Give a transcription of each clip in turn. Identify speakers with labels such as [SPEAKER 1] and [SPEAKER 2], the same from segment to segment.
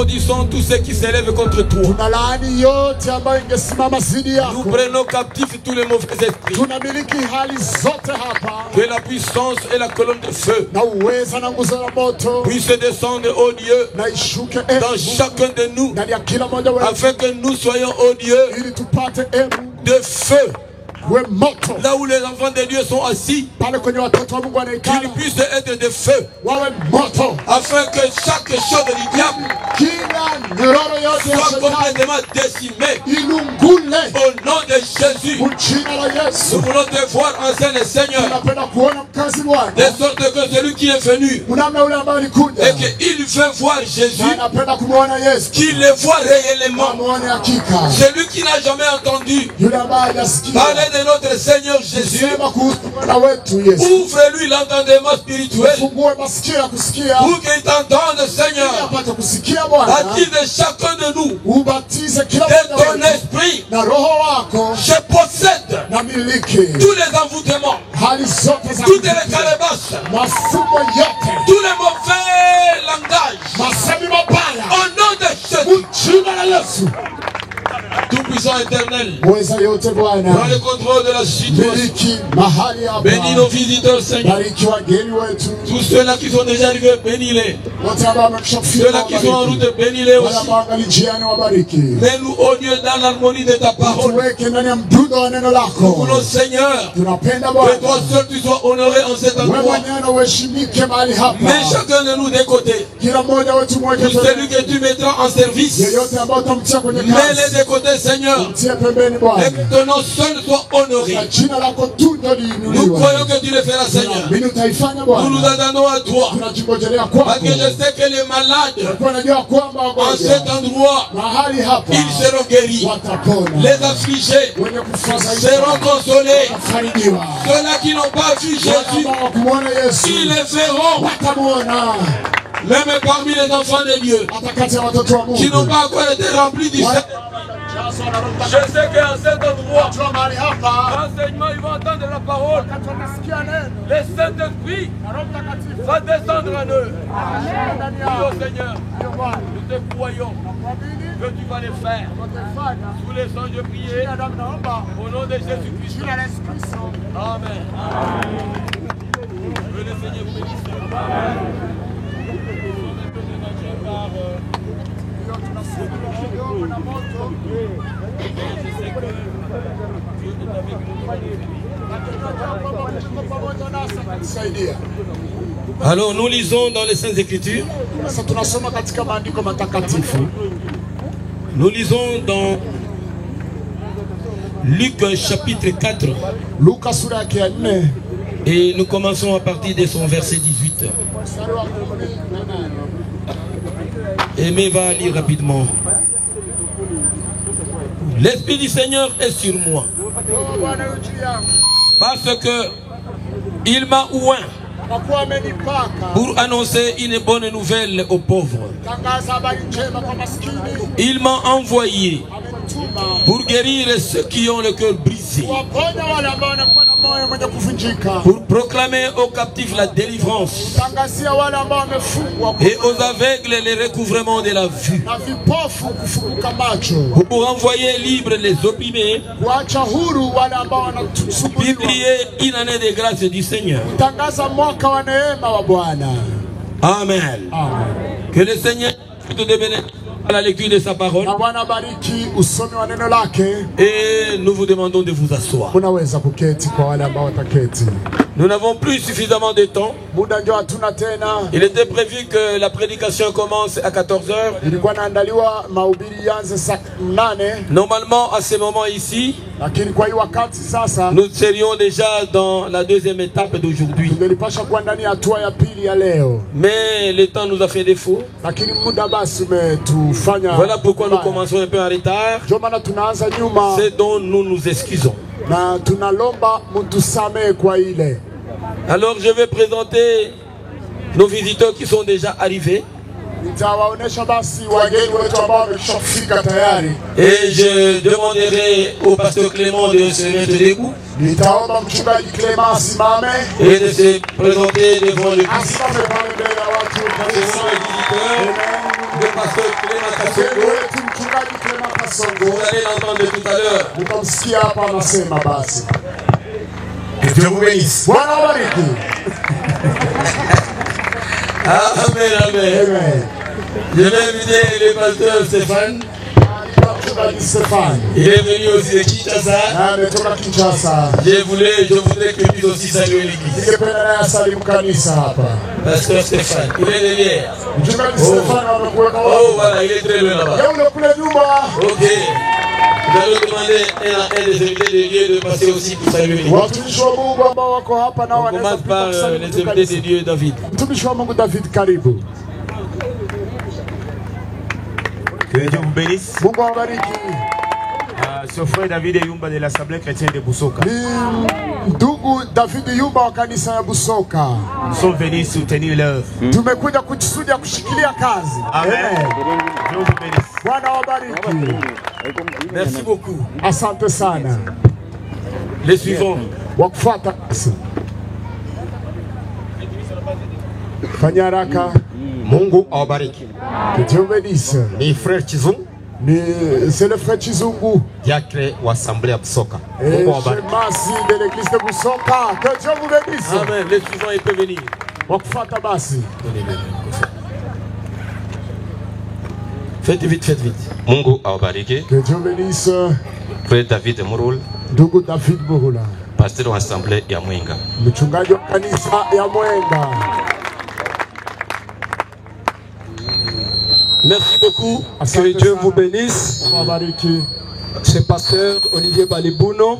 [SPEAKER 1] maudissons tous ceux qui s'élèvent contre toi. Nous prenons captifs tous les mauvais esprits. Que la puissance et la colonne de feu puissent descendre, ô Dieu, dans chacun de nous, afin que nous soyons, ô Dieu, de feu. Là où les enfants de Dieu sont assis, qu'ils puissent être de feu, afin que chaque chose du diable soit complètement décimée. Au nom de Jésus, nous voulons te voir en scène, Seigneur, de sorte que celui qui est venu et qu'il veut voir Jésus, qu'il le voit réellement. Celui qui n'a jamais entendu parler de notre Seigneur Jésus, ouvre-lui l'entendement spirituel pour qu'il t'entende, Seigneur, baptise chacun de nous de ton esprit. Je possède tous les envoûtements, toutes les calebasses, tous les mauvais langages, au nom de Jésus. Tout-puissant éternel, prends le contrôle de la situation. Bénis nos visiteurs, Seigneur. Tous ceux-là qui sont déjà arrivés, bénis-les. Ceux-là qui sont en route, bénis-les aussi. Mets-nous au Dieu dans l'harmonie de ta parole. Nous voulons, Seigneur, que toi seul tu sois honoré en cet endroit. Mets chacun de nous des côtés. Pour celui que tu mettras en service, mets-les des côtés, Seigneur, et que ton nom seul soit honoré. Nous croyons que tu le feras, Seigneur. Nous nous attendons à toi, parce que je sais que les malades en cet endroit, ils seront guéris. Les affligés seront consolés. Ceux-là qui n'ont pas vu Jésus, ils le verront. Même parmi les enfants de Dieu qui n'ont pas encore été remplis du Saint. Je sais qu'à cet endroit, l'enseignement, ils vont entendre la parole. Le Saint-Esprit va descendre en eux. Oh Seigneur, nous te croyons que tu vas les faire. Sous les sangs, je prie au nom de Jésus-Christ. Amen. Que le Seigneur vous bénisse. Alors nous lisons dans les Saintes Écritures. Nous lisons dans Luc chapitre 4. Et nous commençons à partir de son verset 18. Aimé va lire rapidement. L'Esprit du Seigneur est sur moi, parce que il m'a oint pour annoncer une bonne nouvelle aux pauvres. Il m'a envoyé pour guérir ceux qui ont le cœur brisé, pour proclamer aux captifs la délivrance et aux aveugles le recouvrement de la vue, pour envoyer libres les opprimés, publier une année de grâce du Seigneur. Amen. Que le Seigneur te bénisse à la lecture de sa parole. Et nous vous demandons de vous asseoir. Nous n'avons plus suffisamment de temps. Il était prévu que la prédication commence à 14 h. Normalement, à ce moment ici, nous serions déjà dans la deuxième étape d'aujourd'hui. Mais le temps nous a fait défaut. Voilà pourquoi nous commençons un peu en retard. C'est dont nous nous excusons. Alors je vais présenter nos visiteurs qui sont déjà arrivés. Et je demanderai au pasteur Clément de se mettre debout et de se présenter devant le public. Vous allez l'entendre tout à l'heure.
[SPEAKER 2] Que Dieu vous bénisse.
[SPEAKER 1] Amen, amen. Je vais inviter le pasteur Stéphane. Il est venu aussi de Kinshasa. Je voudrais que lui aussi salue l'église. Pasteur Stéphane, il est derrière. Oh voilà, il est très loin là-bas. Ok. Nous allons demander à un des invités de Dieu de passer aussi pour saluer l'église. On commence par les invités de Dieu, David.
[SPEAKER 2] Que Dieu vous bénisse. Ce frère David Yumba de l'Assemblée chrétienne de Busoka. Nous sommes venus soutenir l'œuvre. Amen. Dieu vous bénisse.
[SPEAKER 1] Merci beaucoup.
[SPEAKER 3] Asante sana.
[SPEAKER 1] Les suivants.
[SPEAKER 3] Wakufuata. Fanya haraka.
[SPEAKER 4] Mungu awabariki.
[SPEAKER 3] Que Dieu bénisse.
[SPEAKER 4] Ni frère Chizungu.
[SPEAKER 3] C'est le frère Chizungu.
[SPEAKER 4] Diacre wa Assemblée ya Busoka.
[SPEAKER 3] Et shemasi de l'église de Busoka. Que Dieu vous bénisse.
[SPEAKER 1] Amen. Les suivants, ils peuvent venir.
[SPEAKER 3] Wakufuata basi.
[SPEAKER 1] Faites vite, faites vite.
[SPEAKER 4] Mungu awabariki.
[SPEAKER 3] Que Dieu bénisse.
[SPEAKER 4] Frère David Murul.
[SPEAKER 3] Ndugu David Murula.
[SPEAKER 4] Pasteur wa Assemblée ya Mwenga.
[SPEAKER 3] Mchungaji wa kanisa ya Mwenga.
[SPEAKER 1] Merci beaucoup. Que Dieu vous bénisse.
[SPEAKER 5] C'est pasteur Olivier Balibuno,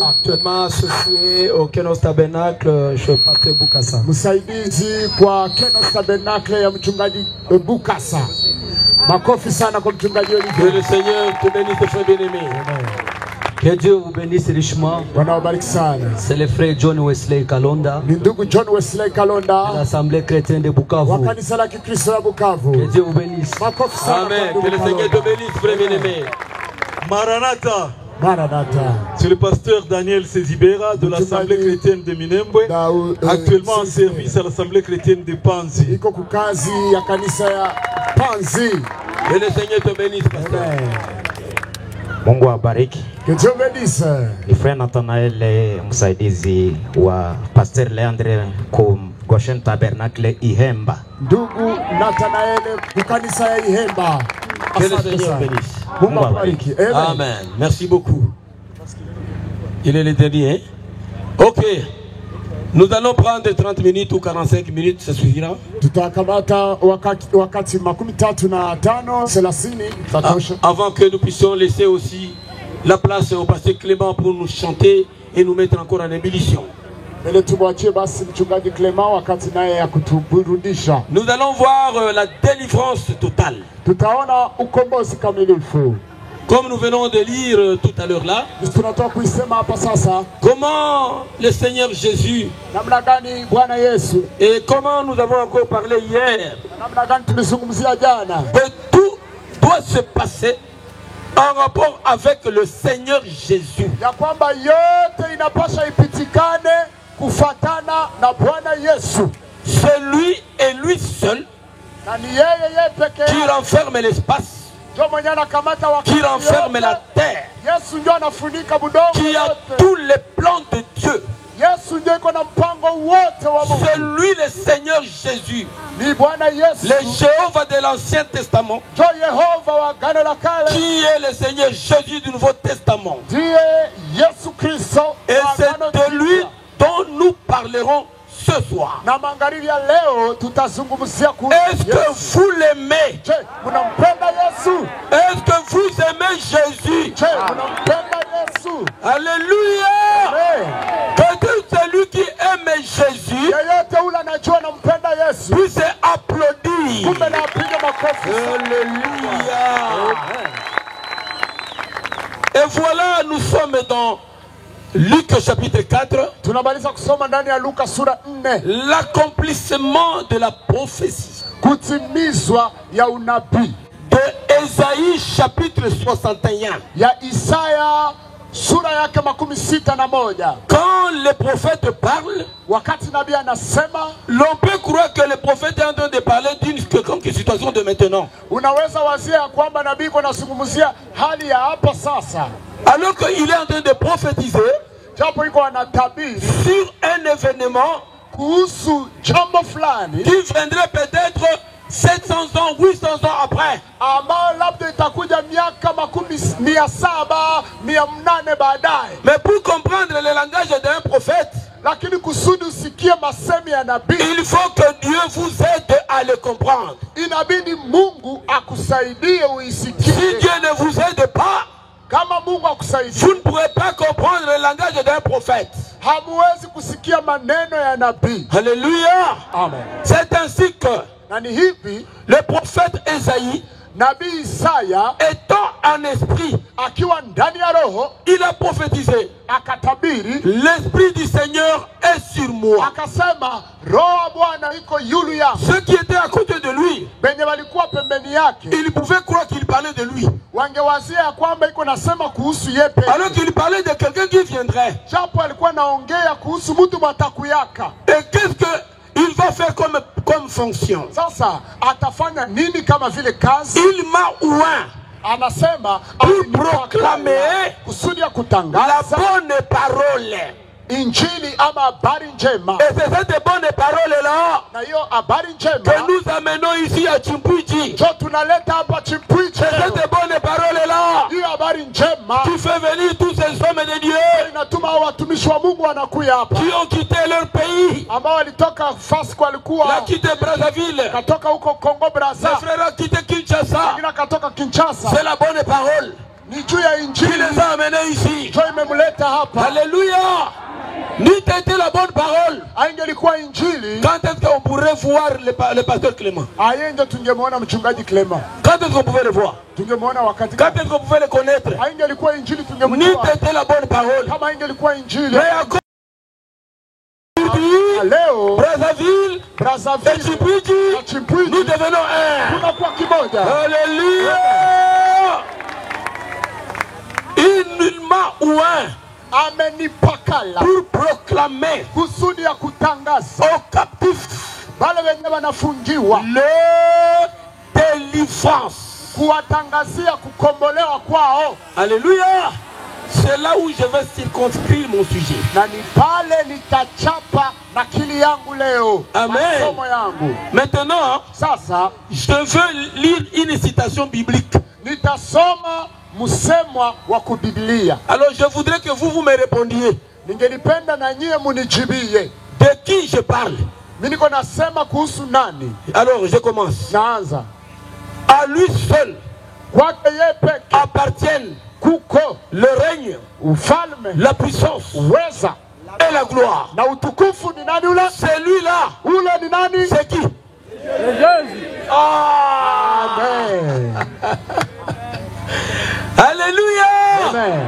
[SPEAKER 3] actuellement
[SPEAKER 5] associé au Kenos Tabernacle chez Pasteur Bukasa.
[SPEAKER 3] Msaidizi kwa Kenos Tabernacle ya mchungaji Bukasa. Makofi sana kwa mchungaji Olivier.
[SPEAKER 1] Que le Seigneur te bénisse, frère bien-aimé.
[SPEAKER 5] Que Dieu vous bénisse richement. C'est le frère John Wesley Kalonda,
[SPEAKER 3] John Wesley Kalonda,
[SPEAKER 5] l'Assemblée chrétienne de Bukavu.
[SPEAKER 3] Que
[SPEAKER 5] Dieu vous bénisse.
[SPEAKER 1] Amen. Que le Seigneur te bénisse, frère bien-aimé.
[SPEAKER 6] Maranatha.
[SPEAKER 3] Maranatha.
[SPEAKER 6] C'est le pasteur Daniel Sezibera de l'Assemblée chrétienne de Minembwe, actuellement en service à l'Assemblée chrétienne de Panzi.
[SPEAKER 1] Que le Seigneur te bénisse, pasteur.
[SPEAKER 4] Mungu awabariki.
[SPEAKER 3] Que Dieu bénisse.
[SPEAKER 4] Ni frère Nathanael msaidizi wa Pasteur Leandre kwa Goshen Tabernacle Ihemba.
[SPEAKER 3] Ndugu Nathanael kukanisa ya Ihemba.
[SPEAKER 1] Que le Seigneur bénisse.
[SPEAKER 3] Mungu awabariki.
[SPEAKER 1] Amen. Merci beaucoup. Il est le dernier. Ok. Nous allons prendre 30 minutes ou 45 minutes, ça suffira. Avant que nous puissions laisser aussi la place au pasteur Clément pour nous chanter et nous mettre encore en ébullition. Nous allons voir la délivrance totale. Comme nous venons de lire tout à l'heure là, comment le Seigneur Jésus et comment nous avons encore parlé hier, que tout doit se passer en rapport avec le Seigneur Jésus. C'est lui et lui seul qui renferme l'espace, qui renferme la terre, qui a tous les plans de Dieu. C'est lui le Seigneur Jésus, le Jéhovah de l'Ancien Testament, qui est le Seigneur Jésus du Nouveau Testament. Et c'est de lui dont nous parlerons ce soir. Est-ce que vous l'aimez? Est-ce que vous aimez Jésus? Alléluia! Que tout celui qui aime Jésus puisse applaudir. Alléluia! Et voilà, nous sommes dans Luc chapitre 4. L'accomplissement de la prophétie de Ésaïe chapitre 61. Quand le prophète parle, l'on peut croire que le prophète est en train de parler d'une quelque que situation de maintenant.
[SPEAKER 3] Unaweza wazia kwamba nabii anazungumzia hali ya hapa sasa.
[SPEAKER 1] Alors qu'il est en train de prophétiser
[SPEAKER 3] japo iko anatabiri
[SPEAKER 1] sur un événement
[SPEAKER 3] kuhusu jambo fulani
[SPEAKER 1] qui viendrait peut-être 700 ans, 800 ans après.
[SPEAKER 3] ambao labda itakuja miaka 700, 800 baadaye.
[SPEAKER 1] Mais pour comprendre le langage d'un prophète,
[SPEAKER 3] lakini kusudi usikie masemi ya nabii,
[SPEAKER 1] il faut que Dieu vous aide à le comprendre.
[SPEAKER 3] inabidi Mungu akusaidie uisikie.
[SPEAKER 1] Si Dieu ne vous aide pas,
[SPEAKER 3] kama Mungu akusaidie,
[SPEAKER 1] vous ne pourrez pas comprendre le langage d'un prophète.
[SPEAKER 3] hamuwezi kusikia maneno ya nabii.
[SPEAKER 1] Alléluia.
[SPEAKER 3] Amen.
[SPEAKER 1] C'est ainsi que
[SPEAKER 3] Na ni hivi
[SPEAKER 1] le prophète Esaïe,
[SPEAKER 3] nabii Isaya
[SPEAKER 1] étant en esprit,
[SPEAKER 3] akiwa ndani ya roho
[SPEAKER 1] il a prophétisé.
[SPEAKER 3] akatabiri,
[SPEAKER 1] L'esprit du Seigneur est sur moi.
[SPEAKER 3] akasema roho wa Bwana iko yulu yangu.
[SPEAKER 1] Ceux qui étaient à côté de lui,
[SPEAKER 3] Benye walikuwa pembeni yake
[SPEAKER 1] ils pouvaient croire qu'il parlait de lui.
[SPEAKER 3] wangewazia kwamba iko nasema kuhusu yepe,
[SPEAKER 1] Alors qu'il parlait de quelqu'un qui viendrait.
[SPEAKER 3] japo alikuwa naongea kuhusu mtu matakuyaka.
[SPEAKER 1] Et qu'est-ce qu'il va faire comme fonction?
[SPEAKER 3] Sasa atafanya nini kama vile kazi?
[SPEAKER 1] Il m'a oint
[SPEAKER 3] Anasema
[SPEAKER 1] pour proclamer
[SPEAKER 3] kusudi ya
[SPEAKER 1] la
[SPEAKER 3] kutangaza
[SPEAKER 1] bonne parole.
[SPEAKER 3] injili ama habari njema.
[SPEAKER 1] Et c'est cette bonne parole-là
[SPEAKER 3] Na hiyo habari njema
[SPEAKER 1] que nous amenons ici à Chimpwiji.
[SPEAKER 3] ndio tunaleta hapa Chimpwiji.
[SPEAKER 1] C'est cette bonne parole-là
[SPEAKER 3] Hiyo habari njema
[SPEAKER 1] qui fait venir tous ces hommes de Dieu
[SPEAKER 3] inatuma watumishi wa Mungu wanakuja hapa
[SPEAKER 1] qui ont quitté leur pays.
[SPEAKER 3] ambao walitoka fasi kwa
[SPEAKER 1] Il a
[SPEAKER 3] alikuwa
[SPEAKER 1] quitté Brazzaville.
[SPEAKER 3] katoka huko Kongo
[SPEAKER 1] Les
[SPEAKER 3] Brazza,
[SPEAKER 1] frères ont quitté Kinshasa.
[SPEAKER 3] wengine katoka Kinshasa.
[SPEAKER 1] C'est la bonne parole
[SPEAKER 3] Ni juu ya
[SPEAKER 1] qui
[SPEAKER 3] injili
[SPEAKER 1] les a amenés ici.
[SPEAKER 3] ndio imemleta hapa.
[SPEAKER 1] Alléluia. N'eût été la bonne parole,
[SPEAKER 3] Aingelikuwa injili,
[SPEAKER 1] quand est-ce qu'on pourrait voir le pasteur Clément?
[SPEAKER 3] ayenje tungemwona mchungaji Clement,
[SPEAKER 1] Quand est-ce qu'on pouvait le voir?
[SPEAKER 3] tungemwona wakati.
[SPEAKER 1] Quand est-ce qu'on pouvait le connaître?
[SPEAKER 3] Aingelikuwa injili
[SPEAKER 1] N'eût
[SPEAKER 3] tungemjua.
[SPEAKER 1] été la bonne parole.
[SPEAKER 3] Kama aingelikuwa injili,
[SPEAKER 1] Mais à cause d'aujourd'hui,
[SPEAKER 3] leo
[SPEAKER 1] Brazzaville et
[SPEAKER 3] Brazzaville
[SPEAKER 1] Chimpwiji,
[SPEAKER 3] na Chimpwiji
[SPEAKER 1] nous devenons un.
[SPEAKER 3] tunakuwa kimoja.
[SPEAKER 1] Alléluia. Il m'a oint
[SPEAKER 3] Amenipakala
[SPEAKER 1] pour proclamer
[SPEAKER 3] kusudi ya kutangaza
[SPEAKER 1] aux captifs
[SPEAKER 3] wale wenye wanafungiwa,
[SPEAKER 1] le délivrance.
[SPEAKER 3] kuwatangazia kukombolewa kwao.
[SPEAKER 1] Alléluia. C'est là où je vais circonscrire mon sujet.
[SPEAKER 3] Na ni pale nitachapa na akili yangu leo.
[SPEAKER 1] Amen.
[SPEAKER 3] Masomo yangu.
[SPEAKER 1] Maintenant,
[SPEAKER 3] Sasa
[SPEAKER 1] je veux lire une citation biblique.
[SPEAKER 3] nitasoma msemwa wa kubiblia.
[SPEAKER 1] Alors je voudrais que vous me répondiez.
[SPEAKER 3] Ningelipenda na nyie munijibie.
[SPEAKER 1] De qui je parle?
[SPEAKER 3] Mimi niko nasema kuhusu nani?
[SPEAKER 1] Alors je commence.
[SPEAKER 3] Naanza.
[SPEAKER 1] À lui seul
[SPEAKER 3] Kwake yeye peke
[SPEAKER 1] appartiennent
[SPEAKER 3] kuko
[SPEAKER 1] le règne,
[SPEAKER 3] ufalme,
[SPEAKER 1] la puissance
[SPEAKER 3] uweza
[SPEAKER 1] et la gloire.
[SPEAKER 3] na utukufu. Ni nani ule?
[SPEAKER 1] Celui-là,
[SPEAKER 3] Ule ni nani?
[SPEAKER 1] c'est qui? Ah!
[SPEAKER 3] Amen.
[SPEAKER 1] Alléluia!
[SPEAKER 3] Amen.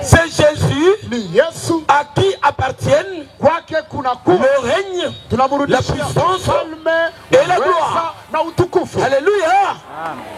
[SPEAKER 1] C'est Jésus
[SPEAKER 3] Ni Yesu
[SPEAKER 1] à qui appartiennent
[SPEAKER 3] kwake kuna kuwa
[SPEAKER 1] le règne, la
[SPEAKER 3] tunamrudishia
[SPEAKER 1] puissance
[SPEAKER 3] ufalme,
[SPEAKER 1] et la
[SPEAKER 3] uweza
[SPEAKER 1] gloire.
[SPEAKER 3] na utukufu.
[SPEAKER 1] Alléluia!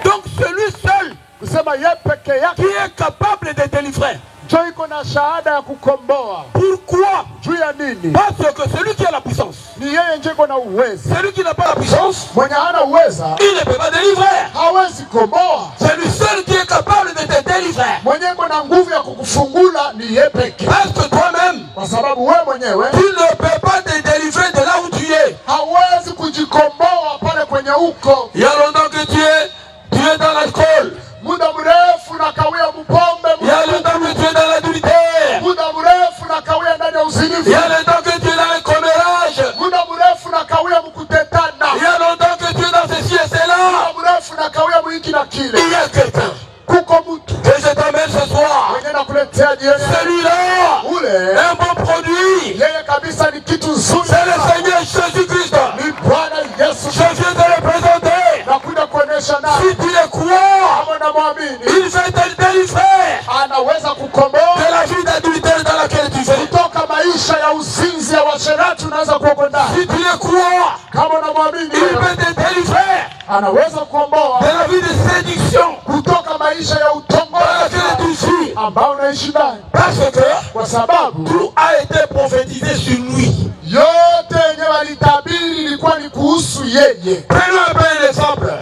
[SPEAKER 1] Donc celui seul
[SPEAKER 3] Kusema yeye peke yake
[SPEAKER 1] qui est capable de délivrer.
[SPEAKER 3] ndio iko na shahada ya kukomboa.
[SPEAKER 1] Pourquoi?
[SPEAKER 3] Juu ya nini?
[SPEAKER 1] Parce que celui qui a la puissance,
[SPEAKER 3] Ni yeye ndio iko na uwezo.
[SPEAKER 1] celui qui n'a pas la puissance,
[SPEAKER 3] Mwenye hana uweza
[SPEAKER 1] il ne peut pas délivrer.
[SPEAKER 3] hawezi komboa.
[SPEAKER 1] C'est lui seul qui est capable de te délivrer.
[SPEAKER 3] Mwenye iko na nguvu ya kukufungula ni yeye peke,
[SPEAKER 1] Parce que toi-même,
[SPEAKER 3] kwa sababu wewe mwenyewe
[SPEAKER 1] tu ne peux pas te délivrer de là où tu es.
[SPEAKER 3] hawezi kujikomboa pale kwenye uko.
[SPEAKER 1] Il y a longtemps que tu es dans l'alcool.
[SPEAKER 3] Muda mrefu na kawia mpombe,
[SPEAKER 1] Il y a longtemps que tu es dans l'adultère.
[SPEAKER 3] muda mrefu na kawia ndani ya
[SPEAKER 1] Il
[SPEAKER 3] uzinifu,
[SPEAKER 1] y a longtemps que tu es dans le commérage.
[SPEAKER 3] muda mrefu na kawia mkutetana,
[SPEAKER 1] Il y a longtemps que tu es dans ceci et cela.
[SPEAKER 3] muda mrefu na kawia mwiki na kile.
[SPEAKER 1] Il y a quelqu'un
[SPEAKER 3] Kuko mtu
[SPEAKER 1] que je t'emmène ce soir.
[SPEAKER 3] mwenye nakuletea jioni
[SPEAKER 1] Celui-là,
[SPEAKER 3] ule,
[SPEAKER 1] un bon produit.
[SPEAKER 3] yeye kabisa ni kitu nzuri.
[SPEAKER 1] C'est le Seigneur Jésus-Christ.
[SPEAKER 3] Ni Bwana Yesu.
[SPEAKER 1] Je viens de le présenter.
[SPEAKER 3] Nakuja kuonesha naye
[SPEAKER 1] Si tu le crois,
[SPEAKER 3] kama namwamini
[SPEAKER 1] il va te délivrer
[SPEAKER 3] anaweza kukomboa
[SPEAKER 1] de la vie d'adultère dans laquelle tu vis.
[SPEAKER 3] kutoka maisha ya uzinzi ya washerati. Unaweza kuokoa ndani
[SPEAKER 1] Si tu le crois,
[SPEAKER 3] kama namwamini,
[SPEAKER 1] il peut te délivrer
[SPEAKER 3] anaweza kukomboa
[SPEAKER 1] de la vie de séduction
[SPEAKER 3] kutoka maisha ya
[SPEAKER 1] dans
[SPEAKER 3] utongo
[SPEAKER 1] laquelle tu vis.
[SPEAKER 3] ambao unaishi ndani,
[SPEAKER 1] Parce que
[SPEAKER 3] kwa sababu
[SPEAKER 1] tout a été prophétisé sur lui.
[SPEAKER 3] yote yenye walitabiri ilikuwa ni kuhusu yeye.
[SPEAKER 1] Prenons un peu un exemple.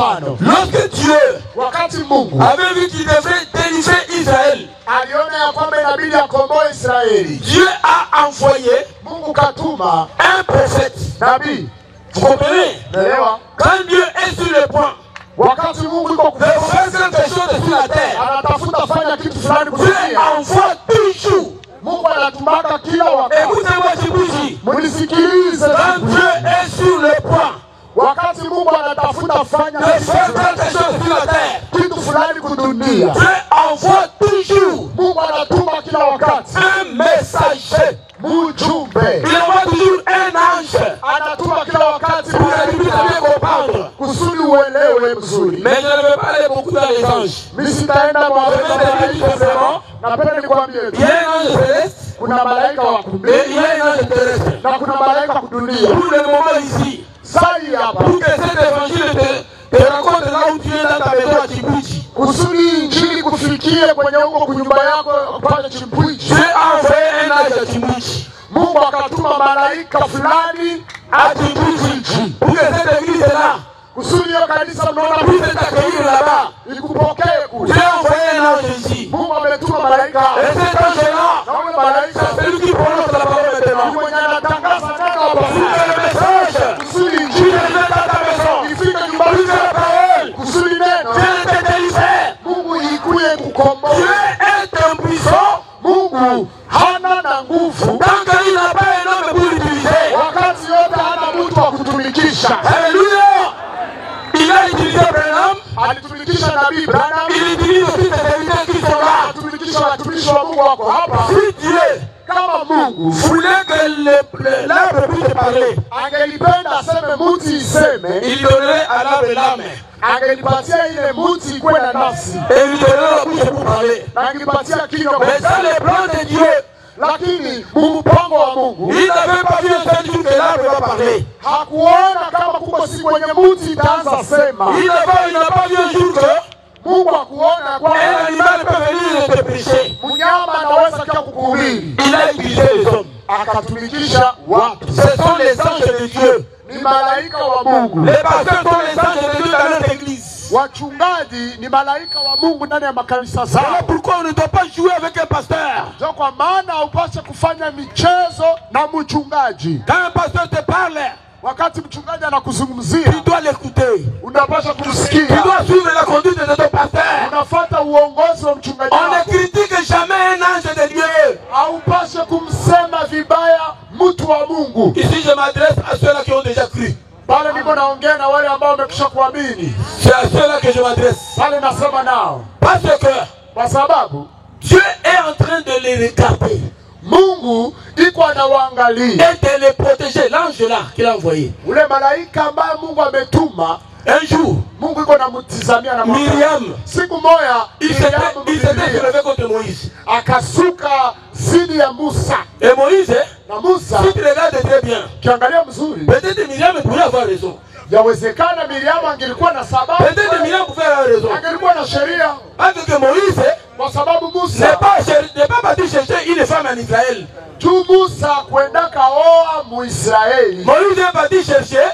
[SPEAKER 3] mfano.
[SPEAKER 1] Lorsque Dieu
[SPEAKER 3] Wakati Mungu
[SPEAKER 1] avait vu qu'il devait délivrer Israël,
[SPEAKER 3] aliona ya kwamba inabidi akomboe Israeli,
[SPEAKER 1] Dieu a envoyé
[SPEAKER 3] Mungu katuma
[SPEAKER 1] un prophète.
[SPEAKER 3] nabii.
[SPEAKER 1] Vous comprenez?
[SPEAKER 3] Naelewa?
[SPEAKER 1] Quand Dieu est sur le point
[SPEAKER 3] Wakati Mungu yuko
[SPEAKER 1] de faire quelque chose sur la terre,
[SPEAKER 3] anatafuta fanya kitu fulani
[SPEAKER 1] Dieu
[SPEAKER 3] kufikia,
[SPEAKER 1] envoie toujours.
[SPEAKER 3] Mungu anatumaka kila wakati.
[SPEAKER 1] Écoutez-moi, Djibouti.
[SPEAKER 3] Mnisikilize.
[SPEAKER 1] Quand Dieu est sur le point
[SPEAKER 3] Wakati Mungu anatafuta fanya
[SPEAKER 1] de faire quelque chose sur la terre,
[SPEAKER 3] kitu fulani kudunia,
[SPEAKER 1] Dieu envoie toujours
[SPEAKER 3] Mungu anatuma kila wakati
[SPEAKER 1] un messager.
[SPEAKER 3] mjumbe.
[SPEAKER 1] Il envoie toujours un ange
[SPEAKER 3] Anatuma kila wakati
[SPEAKER 1] pour que tu puisses bien comprendre.
[SPEAKER 3] kusudi uelewe mzuri.
[SPEAKER 1] Mais je ne vais pas aller beaucoup dans les anges.
[SPEAKER 3] Mimi sitaenda mwa napenda nikwambie
[SPEAKER 1] Il y a un ange céleste
[SPEAKER 3] kuna malaika wa
[SPEAKER 1] et
[SPEAKER 3] kumbele
[SPEAKER 1] il y a un ange terrestre.
[SPEAKER 3] na kuna malaika wa kudunia.
[SPEAKER 1] Pour le moment ici,
[SPEAKER 3] Sai hapa
[SPEAKER 1] pour que cet évangile te rencontre là où tu es dans ta maison à Djibouti,
[SPEAKER 3] kusudi injili kufikie kwenye huko kunyumba yako pale Chimpwichi.
[SPEAKER 1] Dieu a envoyé un ange à Djibouti.
[SPEAKER 3] Mungu akatuma malaika fulani
[SPEAKER 1] À Djibouti. Pour que cette église est là,
[SPEAKER 3] kusudi hiyo kanisa mnaona
[SPEAKER 1] puisse t'accueillir là-bas.
[SPEAKER 3] ikupokee kule.
[SPEAKER 1] Dieu a envoyé un ange ici.
[SPEAKER 3] Mungu ametuma malaika
[SPEAKER 1] Et cet ange-là,
[SPEAKER 3] na huyo malaika
[SPEAKER 1] c'est lui qui prononce la parole maintenant.
[SPEAKER 3] mwenye anatangaza neno hapa
[SPEAKER 1] Pour que le message
[SPEAKER 3] kusudi
[SPEAKER 1] qui
[SPEAKER 3] injili
[SPEAKER 1] est dans ta maison,
[SPEAKER 3] ifike
[SPEAKER 1] pour
[SPEAKER 3] nyumbani
[SPEAKER 1] que la parole
[SPEAKER 3] kusudi neno
[SPEAKER 1] vienne te délivrer.
[SPEAKER 3] Mungu ikuye kukomboa.
[SPEAKER 1] Dieu est impuissant
[SPEAKER 3] Mungu hana na nguvu
[SPEAKER 1] tant qu'il n'a pas un homme pour l'utiliser.
[SPEAKER 3] wakati yote, hana mtu wa kutumikisha.
[SPEAKER 1] Alléluia. Il a utilisé Branham,
[SPEAKER 3] Alitumikisha nabii Branham,
[SPEAKER 1] il utilise aussi ses serviteurs qui sont là.
[SPEAKER 3] alitumikisha watumishi wa Mungu wako hapa.
[SPEAKER 1] Si Dieu
[SPEAKER 3] Kama Mungu
[SPEAKER 1] voulait que l'arbre puisse parler,
[SPEAKER 3] angelipenda aseme muti iseme,
[SPEAKER 1] il donnerait à l'arbre l'âme
[SPEAKER 3] angelipatia ile muti ikuwe na nafsi
[SPEAKER 1] et il donnerait la bouche pour parler.
[SPEAKER 3] na angelipatia kinywa.
[SPEAKER 1] Mais dans les plans de Dieu,
[SPEAKER 3] Lakini mpango wa Mungu
[SPEAKER 1] il n'avait pas vu un seul jour que l'arbre va parler.
[SPEAKER 3] hakuona kama kuko siku kwenye muti itaanza sema.
[SPEAKER 1] Il n'a pas vu un jour que
[SPEAKER 3] Mungu hakuona kwa
[SPEAKER 1] un animal peut venir et te prêcher.
[SPEAKER 3] mnyama anaweza kia kukuhubiri.
[SPEAKER 1] Il a utilisé les hommes.
[SPEAKER 3] Akatumikisha watu.
[SPEAKER 1] Ce sont les anges de Dieu.
[SPEAKER 3] Ni malaika wa Mungu.
[SPEAKER 1] Les pasteurs sont les anges de Dieu dans notre église.
[SPEAKER 3] Wachungaji ni malaika wa Mungu ndani ya makanisa zao.
[SPEAKER 1] Voilà pourquoi on ne doit pas jouer avec un pasteur.
[SPEAKER 3] Ndio kwa maana haupaswi kufanya michezo na mchungaji.
[SPEAKER 1] Quand un pasteur te parle,
[SPEAKER 3] Wakati mchungaji anakuzungumzia,
[SPEAKER 1] tu dois l'écouter.
[SPEAKER 3] unapaswa
[SPEAKER 1] Tu
[SPEAKER 3] kumsikia.
[SPEAKER 1] dois suivre la conduite de ton pasteur.
[SPEAKER 3] Unafuata uongozi wa mchungaji
[SPEAKER 1] On ne
[SPEAKER 3] wako.
[SPEAKER 1] critique jamais un ange de Dieu.
[SPEAKER 3] Haupaswi kumsema vibaya mtu wa Mungu.
[SPEAKER 1] Ici, je m'adresse à ceux-là qui ont déjà cru.
[SPEAKER 3] Pale niko naongea na wale ambao wamekwisha kuamini.
[SPEAKER 1] C'est à ceux-là que je m'adresse.
[SPEAKER 3] Pale nasema nao.
[SPEAKER 1] Parce que
[SPEAKER 3] Kwa sababu
[SPEAKER 1] Dieu est en train de les regarder
[SPEAKER 3] Mungu iko anawaangalia.
[SPEAKER 1] et de les protéger. L'ange là qu'il a envoyé.
[SPEAKER 3] Ule malaika ambaye Mungu ametuma,
[SPEAKER 1] Un jour,
[SPEAKER 3] Mungu iko namtizamia na
[SPEAKER 1] Myriam,
[SPEAKER 3] siku moja
[SPEAKER 1] il s'était soulevé contre Moïse.
[SPEAKER 3] akasuka zidi ya Musa.
[SPEAKER 1] Et Moïse,
[SPEAKER 3] Na Musa
[SPEAKER 1] si tu regardes très bien,
[SPEAKER 3] kiangalia mzuri,
[SPEAKER 1] peut-être Myriam pourrait avoir raison.
[SPEAKER 3] yawezekana Miriamu angelikuwa na sababu,
[SPEAKER 1] Peut-être Myriam pouvait avoir raison.
[SPEAKER 3] angelikuwa na sheria,
[SPEAKER 1] Avec Moïse,
[SPEAKER 3] kwa sababu
[SPEAKER 1] n'est
[SPEAKER 3] Musa
[SPEAKER 1] pas parti chercher une femme en Israël.
[SPEAKER 3] tu Musa kwenda kaoa Muisraeli.
[SPEAKER 1] Moïse est parti chercher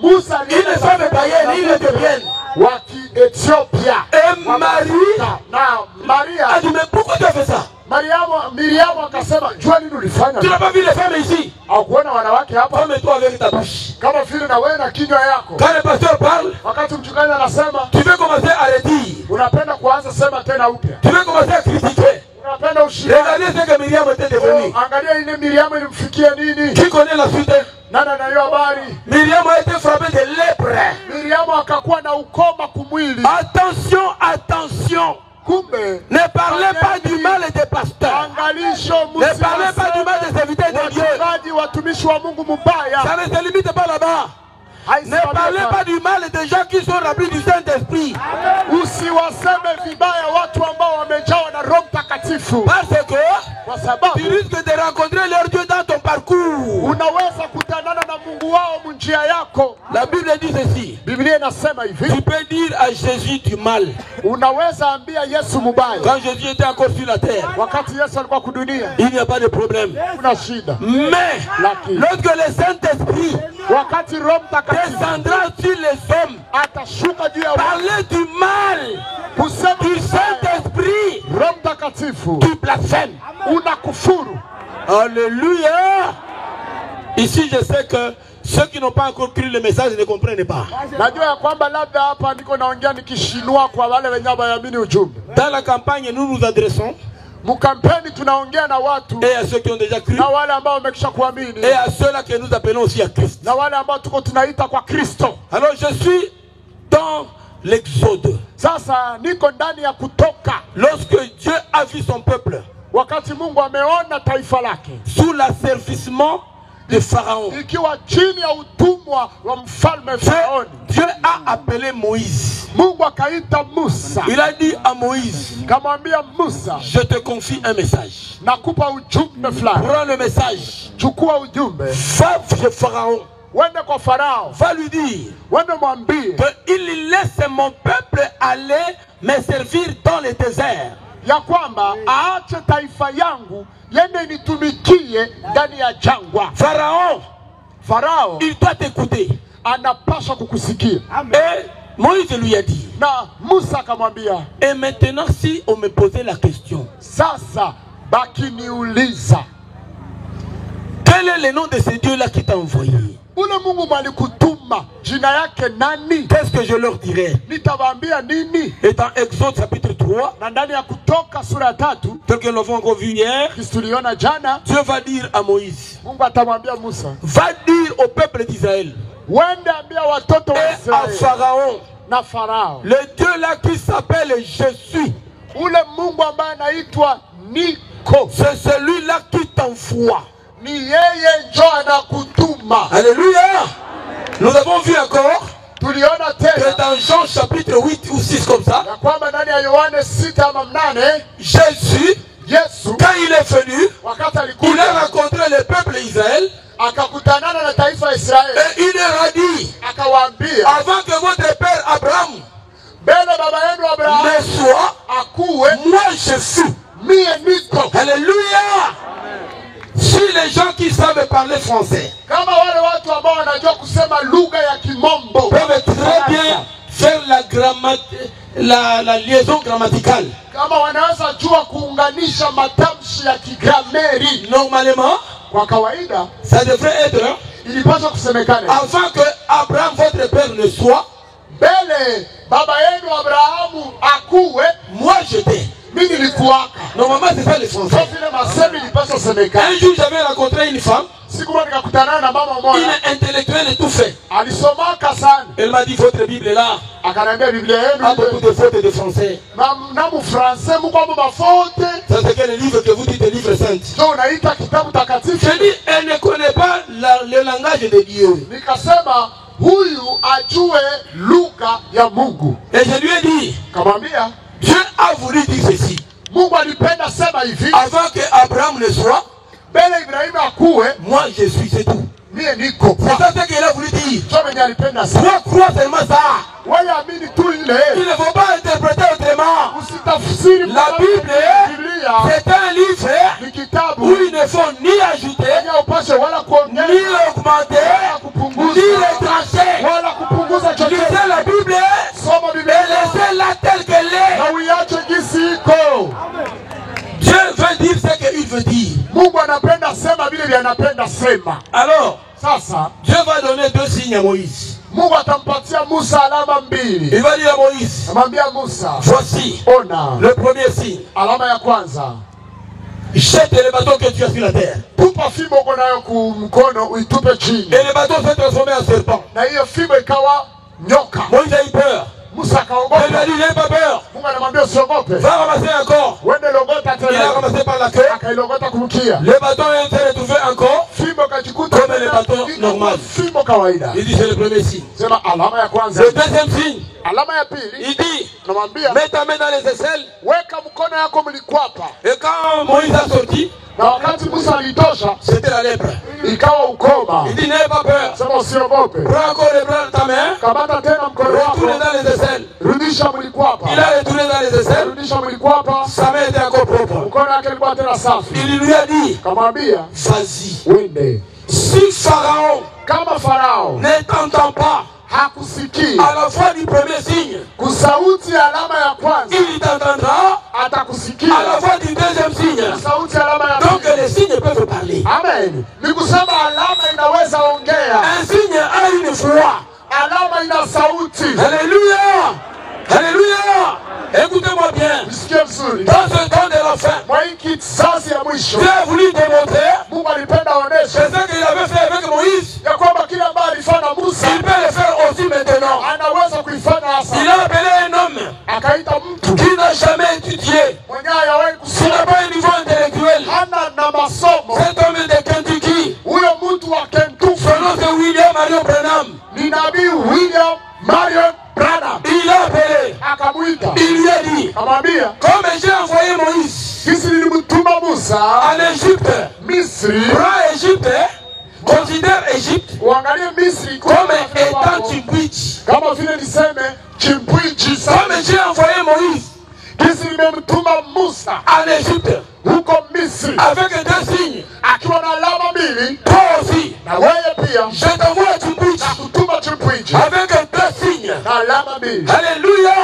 [SPEAKER 3] Musa ni
[SPEAKER 1] une femme païenne, une éthiopienne.
[SPEAKER 3] wa Ethiopia.
[SPEAKER 1] Et Marie
[SPEAKER 3] Na Maria,
[SPEAKER 1] a dit, mais pourquoi tu as fait ça?
[SPEAKER 3] Miriamu akasema, jua nini ulifanya?
[SPEAKER 1] Tu n'as pas vu les femmes ici?
[SPEAKER 3] Au kuona wanawake hapa
[SPEAKER 1] Comme toi avec ta bouche.
[SPEAKER 3] kama vile na wewe na kinywa yako.
[SPEAKER 1] Quand le pasteur parle,
[SPEAKER 3] Wakati mchungaji anasema,
[SPEAKER 1] tu veux commencer à redire.
[SPEAKER 3] unapenda kuanza sema tena upya.
[SPEAKER 1] Tu veux commencer à critiquer.
[SPEAKER 3] Unapenda ushiriki.
[SPEAKER 1] Regardez ce que Myriam était devenue.
[SPEAKER 3] Angalia ile Miriamu ilimfikia nini?
[SPEAKER 1] Qui connaît la suite?
[SPEAKER 3] Nani anayo habari?
[SPEAKER 1] Myriam a été frappée de lèpre.
[SPEAKER 3] Miriamu akakuwa na ukoma kumwili.
[SPEAKER 1] Attention, attention.
[SPEAKER 3] Kumbe
[SPEAKER 1] Ne parlez pas du mal des pasteurs.
[SPEAKER 3] angalisho,
[SPEAKER 1] Ne parlez pas du mal des serviteurs de Dieu.
[SPEAKER 3] wachungaji watumishi wa Mungu mubaya.
[SPEAKER 1] Ça ne se limite pas là-bas. Ne parlez pas du mal des gens qui sont remplis du Saint-Esprit.
[SPEAKER 3] Usiwaseme vibaya watu ambao wamejawa na Roho Mtakatifu,
[SPEAKER 1] Parce que
[SPEAKER 3] kwa sababu
[SPEAKER 1] tu risques de rencontrer leur Dieu dans ton parcours.
[SPEAKER 3] unaweza kutanana na Mungu wao munjia yako.
[SPEAKER 1] La Bible dit ceci.
[SPEAKER 3] Biblia inasema hivi,
[SPEAKER 1] Tu peux dire à Jésus, Jésus du mal. Quand Jésus était encore sur la terre, il n'y a pas de problème. Mais lorsque le Saint-Esprit descendra sur les hommes, parler du mal du Saint-Esprit, tu blasphèmes. Alléluia. Ici, je sais que ceux qui n'ont pas encore cru le message ne comprennent pas. Dans la campagne, nous nous adressons et à ceux qui ont déjà cru et à ceux-là que nous appelons aussi à Christ. Alors je suis dans l'Exode. Lorsque Dieu a vu son peuple sous l'asservissement de Pharaon, Dieu a appelé Moïse. Il a dit à Moïse, je te confie un message. Prends le message. Va chez Pharaon. Va lui dire qu'il laisse mon peuple aller me servir dans le désert. Pharaon, il doit t'écouter. Et Moïse lui a dit, et maintenant si on me posait la question, quel est le nom de ce Dieu-là qui t'a envoyé? Qu'est-ce que je leur dirais? Et dans Exode chapitre 3, tel que nous l'avons encore vu hier, Dieu va dire à Moïse, va dire au peuple d'Israël et à Pharaon, le Dieu là qui s'appelle Jésus, c'est celui-là qui t'envoie. Alléluia. Nous avons vu encore que dans Jean chapitre 8 ou 6 comme ça, Jésus, quand il est venu, il a rencontré le peuple d'Israël et il leur a dit, avant que votre père Abraham ne soit, moi je suis. Alléluia. Si les gens qui savent parler français peuvent très bien faire la liaison grammaticale, normalement, ça devrait être avant que Abraham, votre père, ne soit, moi j'étais. Normalement c'est ça les Français. Un jour j'avais rencontré une femme, une intellectuelle et tout fait. Elle m'a dit votre Bible est là, a beaucoup de fautes de français. Ça c'est quel livre que vous dites, le livre saint? Je dis elle ne connaît pas le langage de Dieu. Et je lui ai dit, Dieu a voulu dire ceci. Avant que Abraham ne soit, moi je suis, c'est tout. C'est ça ce qu'il a voulu dire. Toi crois seulement ça. Il ne faut pas interpréter autrement. La Bible, c'est un livre où il ne faut ni ajouter, ni augmenter, ni retrancher. Lisez la Bible et laissez-la telle qu'elle est. Dieu veut dire ce qu'il veut dire. Alors, Dieu va donner deux signes à Moïse. Il va dire à Moïse, voici le premier signe. Jette les bâtons que tu as sur la terre. Et les bâtons s'est transformé en serpent. Moïse a eu peur. Il lui a dit, n'aie pas peur. Va ramasser encore. Il a ramassé par la queue. Le bâton s'est retrouvé encore comme les bâtons normaux. Il dit, c'est le premier signe. Le deuxième signe, il dit, mets ta main dans les aisselles. Et quand Moïse a sorti,
[SPEAKER 3] Na wakati Musa alitosha,
[SPEAKER 1] c'était la lèpre.
[SPEAKER 3] ikawa ukoma.
[SPEAKER 1] Il dit n'aie pas peur.
[SPEAKER 3] Sema usiogope.
[SPEAKER 1] Prends encore les bras de ta main.
[SPEAKER 3] Kamata tena mkono wako.
[SPEAKER 1] Retourne dans les aisselles.
[SPEAKER 3] Rudisha mwili kwapa.
[SPEAKER 1] Il a retourné dans les aisselles.
[SPEAKER 3] Rudisha mwili kwapa.
[SPEAKER 1] Sa main était encore propre.
[SPEAKER 3] Mkono wake ulikuwa tena safi.
[SPEAKER 1] Il lui a dit,
[SPEAKER 3] Kamwambia,
[SPEAKER 1] vas-y.
[SPEAKER 3] wende.
[SPEAKER 1] Si Pharaon
[SPEAKER 3] Kama Farao
[SPEAKER 1] ne t'entend pas
[SPEAKER 3] hakusikii
[SPEAKER 1] à la fois du premier signe,
[SPEAKER 3] kusauti alama ya kwanza,
[SPEAKER 1] il t'entendra
[SPEAKER 3] atakusikia
[SPEAKER 1] à la fois du deuxième signe.
[SPEAKER 3] kusauti alama ya
[SPEAKER 1] Donc
[SPEAKER 3] pili.
[SPEAKER 1] les signes peuvent parler.
[SPEAKER 3] Amen. Ni kusema alama inaweza ongea.
[SPEAKER 1] Un signe a une voix.
[SPEAKER 3] Alama ina sauti.
[SPEAKER 1] Alléluia. Alléluia. Écoutez-moi bien.
[SPEAKER 3] Msikie vizuri.
[SPEAKER 1] Dans ce temps de la fin,
[SPEAKER 3] Mwa hiki kizazi ya mwisho,
[SPEAKER 1] Dieu a voulu démontrer
[SPEAKER 3] Mungu alipenda aoneshe
[SPEAKER 1] c'est ce qu'il avait fait avec Moïse.
[SPEAKER 3] ya kwamba kile ambaye alifanya Musa
[SPEAKER 1] Il peut le faire aussi maintenant.
[SPEAKER 3] anaweza kuifanya hasa.
[SPEAKER 1] Il a appelé un homme
[SPEAKER 3] Akaita mtu
[SPEAKER 1] qui n'a jamais étudié,
[SPEAKER 3] mwenye hayawahi
[SPEAKER 1] qui n'a
[SPEAKER 3] kusoma,
[SPEAKER 1] pas un niveau intellectuel.
[SPEAKER 3] hana na masomo.
[SPEAKER 1] Cet homme de Kentucky,
[SPEAKER 3] Huyo mtu wa Kentucky
[SPEAKER 1] son nom c'est William Marion Branham.
[SPEAKER 3] ni nabii William Marion Branham.
[SPEAKER 1] Il a appelé,
[SPEAKER 3] Akamwita,
[SPEAKER 1] il lui a dit,
[SPEAKER 3] akamwambia,
[SPEAKER 1] comme j'ai envoyé Moïse
[SPEAKER 3] sisi nilimtuma Musa
[SPEAKER 1] en Égypte,
[SPEAKER 3] Misri.
[SPEAKER 1] prends Égypte, considère Égypte
[SPEAKER 3] Uangalie Misri
[SPEAKER 1] comme étant Chimbwich.
[SPEAKER 3] kama vile niseme chimbwichi sana.
[SPEAKER 1] Comme j'ai envoyé Moïse
[SPEAKER 3] Kisi nimemtuma Musa
[SPEAKER 1] en Égypte
[SPEAKER 3] huko Misri
[SPEAKER 1] avec deux signes,
[SPEAKER 3] akiwa na alama mbili,
[SPEAKER 1] toi aussi,
[SPEAKER 3] na wewe pia
[SPEAKER 1] je t'envoie à Chimbwich
[SPEAKER 3] na kutuma chimbwichi
[SPEAKER 1] avec deux signes.
[SPEAKER 3] na alama mbili.
[SPEAKER 1] Alléluia.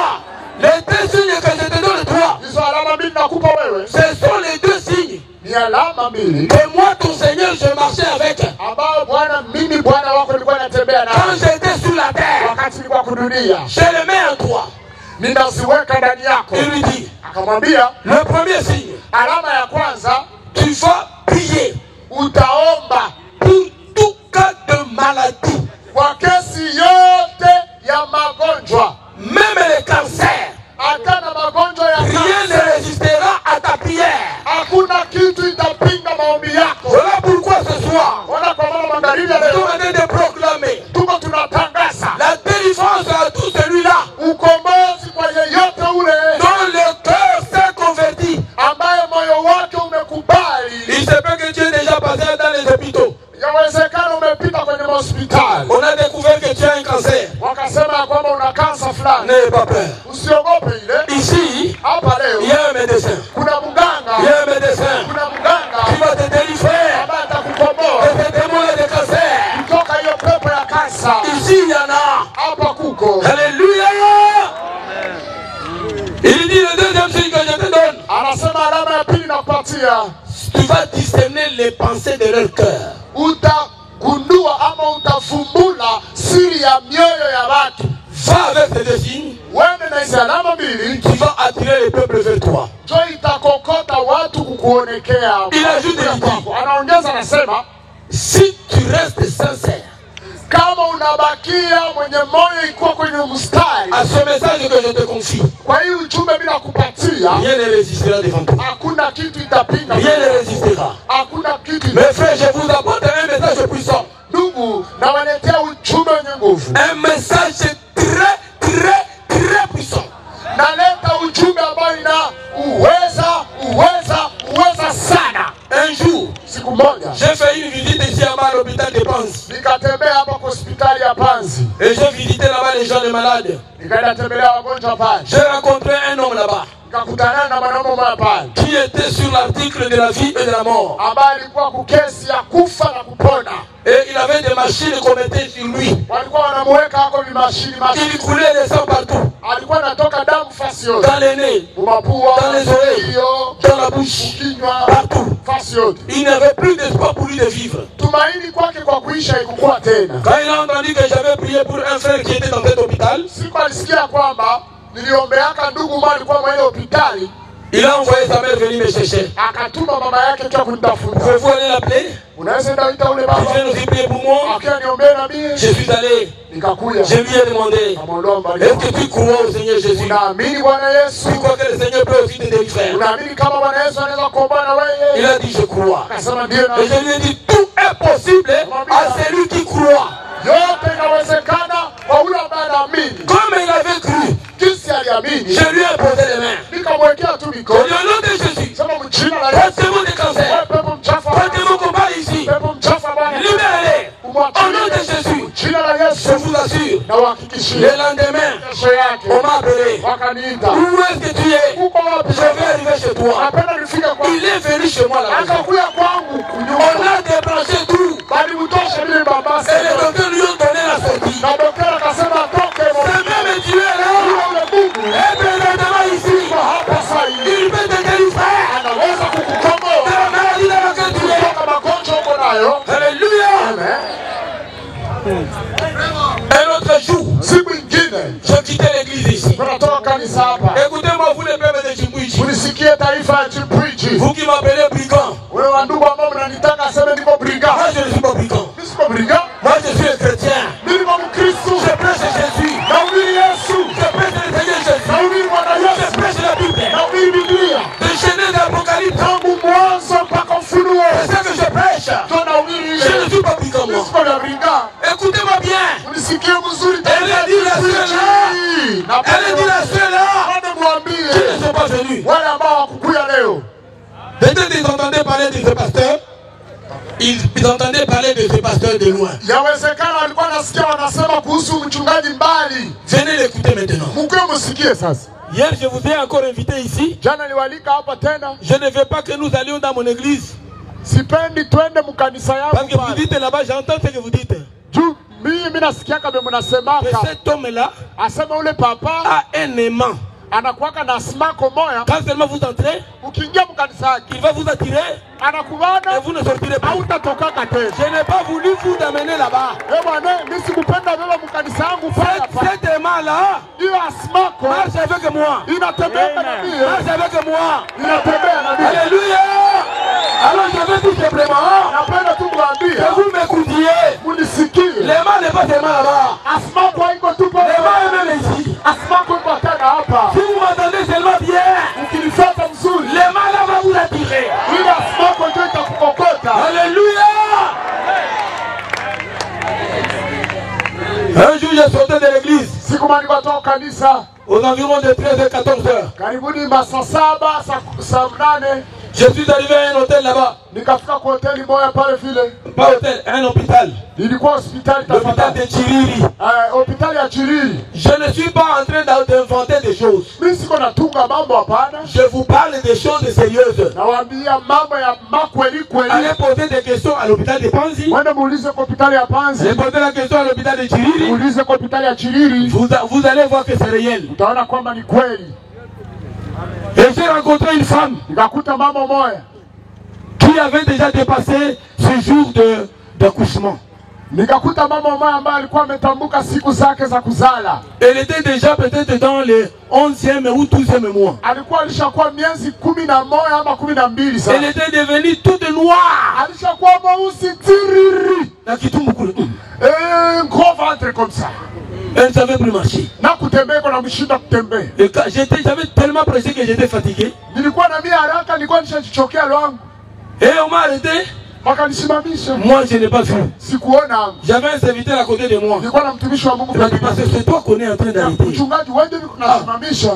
[SPEAKER 1] Les deux signes que je te donne toi,
[SPEAKER 3] Hizo alama mbili nakupa wewe
[SPEAKER 1] ce sont les deux signes
[SPEAKER 3] ni alama mbili
[SPEAKER 1] que moi, ton Seigneur, je marchais avec
[SPEAKER 3] ambao Bwana, mimi Bwana wako nilikuwa natembea
[SPEAKER 1] quand
[SPEAKER 3] nawe
[SPEAKER 1] j'étais sur la terre.
[SPEAKER 3] wakati nilikuwa kudunia.
[SPEAKER 1] Je les mets en toi.
[SPEAKER 3] Ninaziweka ndani yako.
[SPEAKER 1] Il lui dit,
[SPEAKER 3] Akamwambia,
[SPEAKER 1] le premier signe,
[SPEAKER 3] alama ya kwanza,
[SPEAKER 1] tu vas prier
[SPEAKER 3] utaomba
[SPEAKER 1] pour tout cas de maladie,
[SPEAKER 3] kwa kesi yote ya magonjwa,
[SPEAKER 1] même les cancers.
[SPEAKER 3] hata na magonjwa ya
[SPEAKER 1] Rien
[SPEAKER 3] kansa.
[SPEAKER 1] ne résistera à ta prière.
[SPEAKER 3] Hakuna kitu itapinga maombi yako.
[SPEAKER 1] Voilà pourquoi ce soir,
[SPEAKER 3] Ona kwa maana magharibi ya
[SPEAKER 1] nous sommes
[SPEAKER 3] leo
[SPEAKER 1] en train de proclamer
[SPEAKER 3] tuko tunatangaza
[SPEAKER 1] la délivrance à tout celui-là
[SPEAKER 3] ukombozi kwa yeyote ule
[SPEAKER 1] dont le cœur s'est converti.
[SPEAKER 3] ambaye moyo wake umekubali.
[SPEAKER 1] Il se peut que tu aies déjà passé dans les hôpitaux.
[SPEAKER 3] Yawezekana umepita kwenye hospitali
[SPEAKER 1] On a découvert que tu as un cancer.
[SPEAKER 3] wakasema ya kwamba una kansa fulani.
[SPEAKER 1] N'ayez pas peur.
[SPEAKER 3] Usiogope ile.
[SPEAKER 1] Ici,
[SPEAKER 3] Hapa
[SPEAKER 1] il y
[SPEAKER 3] leo
[SPEAKER 1] a un médecin.
[SPEAKER 3] kuna
[SPEAKER 1] Il y
[SPEAKER 3] mganga,
[SPEAKER 1] a un médecin
[SPEAKER 3] kuna mganga
[SPEAKER 1] qui va te délivrer
[SPEAKER 3] ambaye atakukomboa
[SPEAKER 1] de tes démons et de cancer.
[SPEAKER 3] kutoka hiyo pepo ya kansa.
[SPEAKER 1] Ici, il y en a.
[SPEAKER 3] Hapa kuko.
[SPEAKER 1] Alléluia. Il dit le deuxième signe que je te donne.
[SPEAKER 3] Anasema alama ya pili nakupatia,
[SPEAKER 1] Tu vas discerner les pensées de leur cœur.
[SPEAKER 3] utagundua ama utafumbula siri ya mioyo ya watu.
[SPEAKER 1] Va avec ces deux signes.
[SPEAKER 3] Wende na hizi alama mbili,
[SPEAKER 1] Tu vas attirer le peuple vers toi.
[SPEAKER 3] jo itakokota watu kukuonekea.
[SPEAKER 1] Inajuta hivi.
[SPEAKER 3] Anaongeza anasema,
[SPEAKER 1] Si tu restes sincère
[SPEAKER 3] kama unabakia mwenye moyo ikuwa kwenye mstari
[SPEAKER 1] à ce message que je te confie,
[SPEAKER 3] kwa hii ujumbe bila kupatia,
[SPEAKER 1] rien ne résistera devant toi.
[SPEAKER 3] hakuna kitu itapinga.
[SPEAKER 1] Rien ne résistera.
[SPEAKER 3] Hakuna kitu.
[SPEAKER 1] Mes frères, je vous apporte un message puissant.
[SPEAKER 3] Ndugu, nawaletea ujumbe wenye nguvu.
[SPEAKER 1] Un message très puissant.
[SPEAKER 3] Naleta ujumbe ambao ina uweza sana.
[SPEAKER 1] Un jour,
[SPEAKER 3] Siku moja
[SPEAKER 1] j'ai fait une visite ici à l'hôpital de Panzi.
[SPEAKER 3] nikatembea hapa kwa hospitali ya Panzi,
[SPEAKER 1] Et j'ai visité là-bas les gens les malades.
[SPEAKER 3] nikaenda tembelea wagonjwa pale,
[SPEAKER 1] J'ai rencontré un homme là-bas
[SPEAKER 3] nikakutana na mwanaume mmoja pale
[SPEAKER 1] qui était sur l'article de la vie et de la mort.
[SPEAKER 3] ambaye alikuwa kukesi ya kufa na kupona.
[SPEAKER 1] Et il avait des machines qu'on mettait sur lui.
[SPEAKER 3] Walikuwa wanamuweka hako vimashini
[SPEAKER 1] Il coulait des sang partout.
[SPEAKER 3] alikuwa anatoka damu fasi yote,
[SPEAKER 1] Dans les nez,
[SPEAKER 3] mapua,
[SPEAKER 1] dans les oreilles,
[SPEAKER 3] hiyo
[SPEAKER 1] dans la bouche,
[SPEAKER 3] kinywa,
[SPEAKER 1] partout.
[SPEAKER 3] fasi yote.
[SPEAKER 1] Il n'avait plus d'espoir pour lui de vivre.
[SPEAKER 3] Tumaini kwake kwa kuisha ikukuwa tena.
[SPEAKER 1] Quand il a entendu que j'avais prié pour un frère qui était dans cet hôpital,
[SPEAKER 3] Siku alisikia kwamba niliombeaka ndugu mmoja alikuwa mwenye hospitali,
[SPEAKER 1] il a envoyé sa mère venir me chercher.
[SPEAKER 3] akatuma mama yake tu kunitafuta.
[SPEAKER 1] Pouvez-vous aller l'appeler?
[SPEAKER 3] Unaweza enda ita ule
[SPEAKER 1] Il
[SPEAKER 3] baba
[SPEAKER 1] vient aussi prier pour moi.
[SPEAKER 3] akia niombee na mimi.
[SPEAKER 1] Je suis allé.
[SPEAKER 3] Nikakuja
[SPEAKER 1] Je lui ai demandé,
[SPEAKER 3] akamwomba,
[SPEAKER 1] est-ce que tu crois au Seigneur Jésus?
[SPEAKER 3] unaamini Bwana Yesu?
[SPEAKER 1] Tu crois que le Seigneur peut aussi te délivrer?
[SPEAKER 3] Unaamini kama Bwana Yesu anaweza kuomba na
[SPEAKER 1] Il
[SPEAKER 3] wewe?
[SPEAKER 1] a dit, je crois.
[SPEAKER 3] Akasema ndio, na
[SPEAKER 1] Et je lui ai dit, tout est possible à celui qui croit.
[SPEAKER 3] yote inawezekana kwa yule ambaye anaamini.
[SPEAKER 1] Comme il avait cru,
[SPEAKER 3] Jinsi aliamini,
[SPEAKER 1] je lui ai posé les mains.
[SPEAKER 3] nikamwekea tu
[SPEAKER 1] Au
[SPEAKER 3] mikono.
[SPEAKER 1] nom de Jésus,
[SPEAKER 3] Sema mjina la
[SPEAKER 1] cette
[SPEAKER 3] Yesu,
[SPEAKER 1] démon de cancer,
[SPEAKER 3] wewe pepo
[SPEAKER 1] Au nom de Jésus, je vous assure, le lendemain, on m'a appelé. Où est-ce que tu es? Je vais arriver chez toi. Il est venu chez moi là. On a débranché tout. Et les docteurs lui ont donné la sortie. C'est même Dieu là. Et présentement ici, il peut te délivrer de la maladie dans laquelle tu es. Alléluia. Un autre jour, j'ai quitté l'église ici. Écoutez-moi, vous les peuples de Chimbouichi. Vous qui m'appelez brigand. Moi je ne suis pas brigand. Moi je suis un chrétien. Je prêche Jésus. Je prêche le Seigneur Jésus. Je prêche la Bible. De Genèse d'Apocalypse. C'est ça que je prêche. Je ne suis pas brigand moi. Écoutez-moi bien. Elle est dit la seule là. Qui ne sont pas venus. Peut-être ils entendaient parler de ce pasteur. Ils entendaient parler de ce pasteur de loin. Venez l'écouter maintenant. Hier, je vous ai encore invité ici. Je ne veux pas que nous allions dans mon église. Parce que vous dites là-bas, j'entends ce que vous dites. Que cet homme-là a un aimant. Quand seulement vous entrez, il va vous attirer et vous ne sortirez pas. Je n'ai pas voulu vous amener là-bas. Cet aimant-là marche avec moi. Marche avec moi. Alléluia. Alors je vais tout simplement que vous m'écoutiez. L'aimant n'est pas seulement là-bas. L'aimant est même ici. Si vous m'entendez seulement bien, les malins vont vous attirer. Alléluia. Un jour j'ai sorti de l'église aux environs de 13 et 14 heures. Je suis arrivé à un hôtel là-bas. Pas hôtel, un hôpital. L'hôpital de Chiriri. Je ne suis pas en train d'inventer des choses. Je vous parle des choses sérieuses. Allez poser des questions à l'hôpital de Panzi. Allez poser la question à l'hôpital de Chiriri. Vous allez voir que c'est réel. Et j'ai rencontré une femme qui avait déjà dépassé ce jour d'accouchement. Elle était déjà peut-être dans le 11e ou 12e mois. Elle était devenue toute noire.
[SPEAKER 3] Un gros ventre comme ça.
[SPEAKER 1] Elle ne savait plus marcher. J'avais tellement pressé que j'étais fatigué. Et on m'a arrêté. Moi je n'ai pas vu. J'avais un serviteur à côté de moi. Il m'a dit, parce que c'est toi qu'on est en train d'arrêter.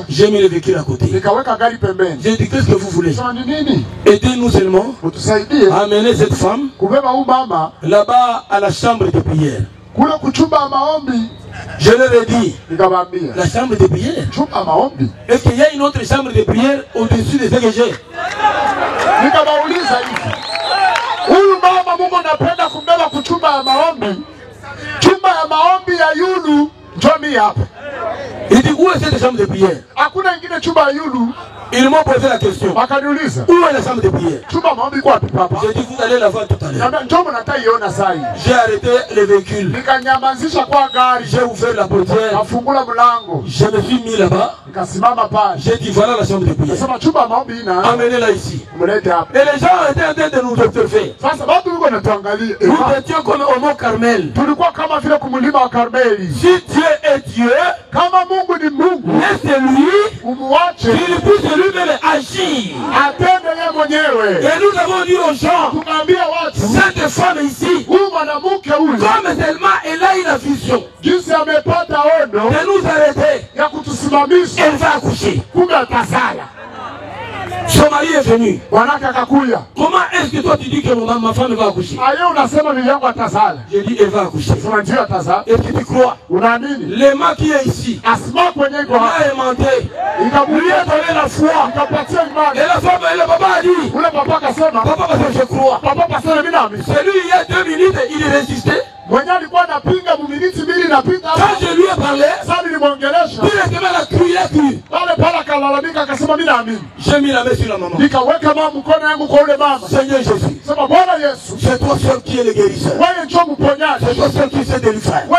[SPEAKER 1] J'ai mis le véhicule à côté. J'ai dit, qu'est-ce que vous voulez? Aidez-nous seulement à amener cette femme là-bas à la chambre de prière. Je leur ai dit, la chambre de prière. Est-ce qu'il y a une autre chambre de prière au-dessus de ce que j'ai? Il dit, où est cette chambre de prière? Ils m'ont posé la question. Où est la chambre de prière? J'ai dit, vous allez la voir tout à l'heure. J'ai arrêté le véhicule. J'ai ouvert la portière. Je me suis mis là-bas. J'ai dit, voilà la chambre de prière. Amenez-la ici. Et les gens étaient en train de nous observer. Nous étions comme au mont Carmel. Si Dieu est Dieu, laissez-lui qu'il puisse lui-même agir. Et nous avons dit aux gens, cette femme ici, comme tellement elle a eu la vision de nous arrêter, elle va accoucher. Son mari est venu. Comment est-ce que toi tu dis que ma femme va accoucher? J'ai dit elle va accoucher. Est-ce que tu crois? L'aimant qui est ici, il a aimanté. Lui a donné la foi. Et la femme et le papa a dit, papa parce que je crois. C'est lui il y a 2 minutes, il résistait. Quand je lui ai parlé, directement la crié. J'ai mis la main sur la maman. Seigneur Jésus, c'est toi seul qui est le guérisseur. C'est toi seul qui sait délivrer. Au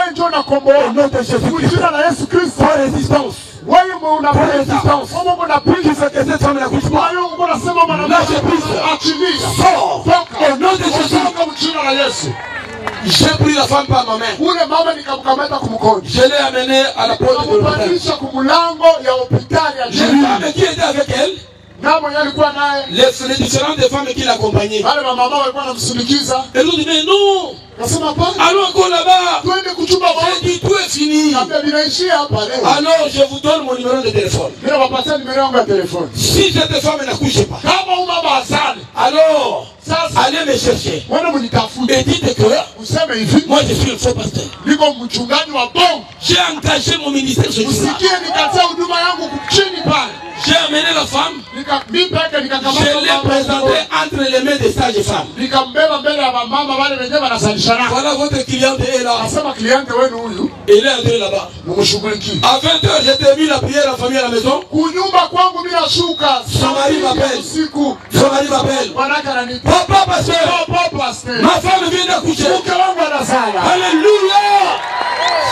[SPEAKER 1] nom de Jésus-Christ, sans résistance. Pour résistance, qui fait que cette femme n'accouche pas. Lâche prise, sors. Au nom de Jésus. J'ai pris la femme par ma main. Je l'ai amenée à la porte de l'hôpital. Les femmes qui étaient avec elle, les différentes femmes qui l'accompagnaient, elles ont dit mais non, allons encore là-bas. J'ai dit tout est fini. Alors je vous donne mon numéro de téléphone. Si cette femme n'accouche pas, alors allez me chercher et dites que moi je suis le faux pasteur. J'ai engagé mon ministère ce jour-là. J'ai amené la femme, je l'ai présentée entre les mains des sages-femmes. Voilà votre cliente est là. Elle est entrée là-bas. À 20h, j'ai terminé la prière en famille à la maison. Son mari m'appelle. Papa pasteur, ma femme vient d'accoucher. Alléluia.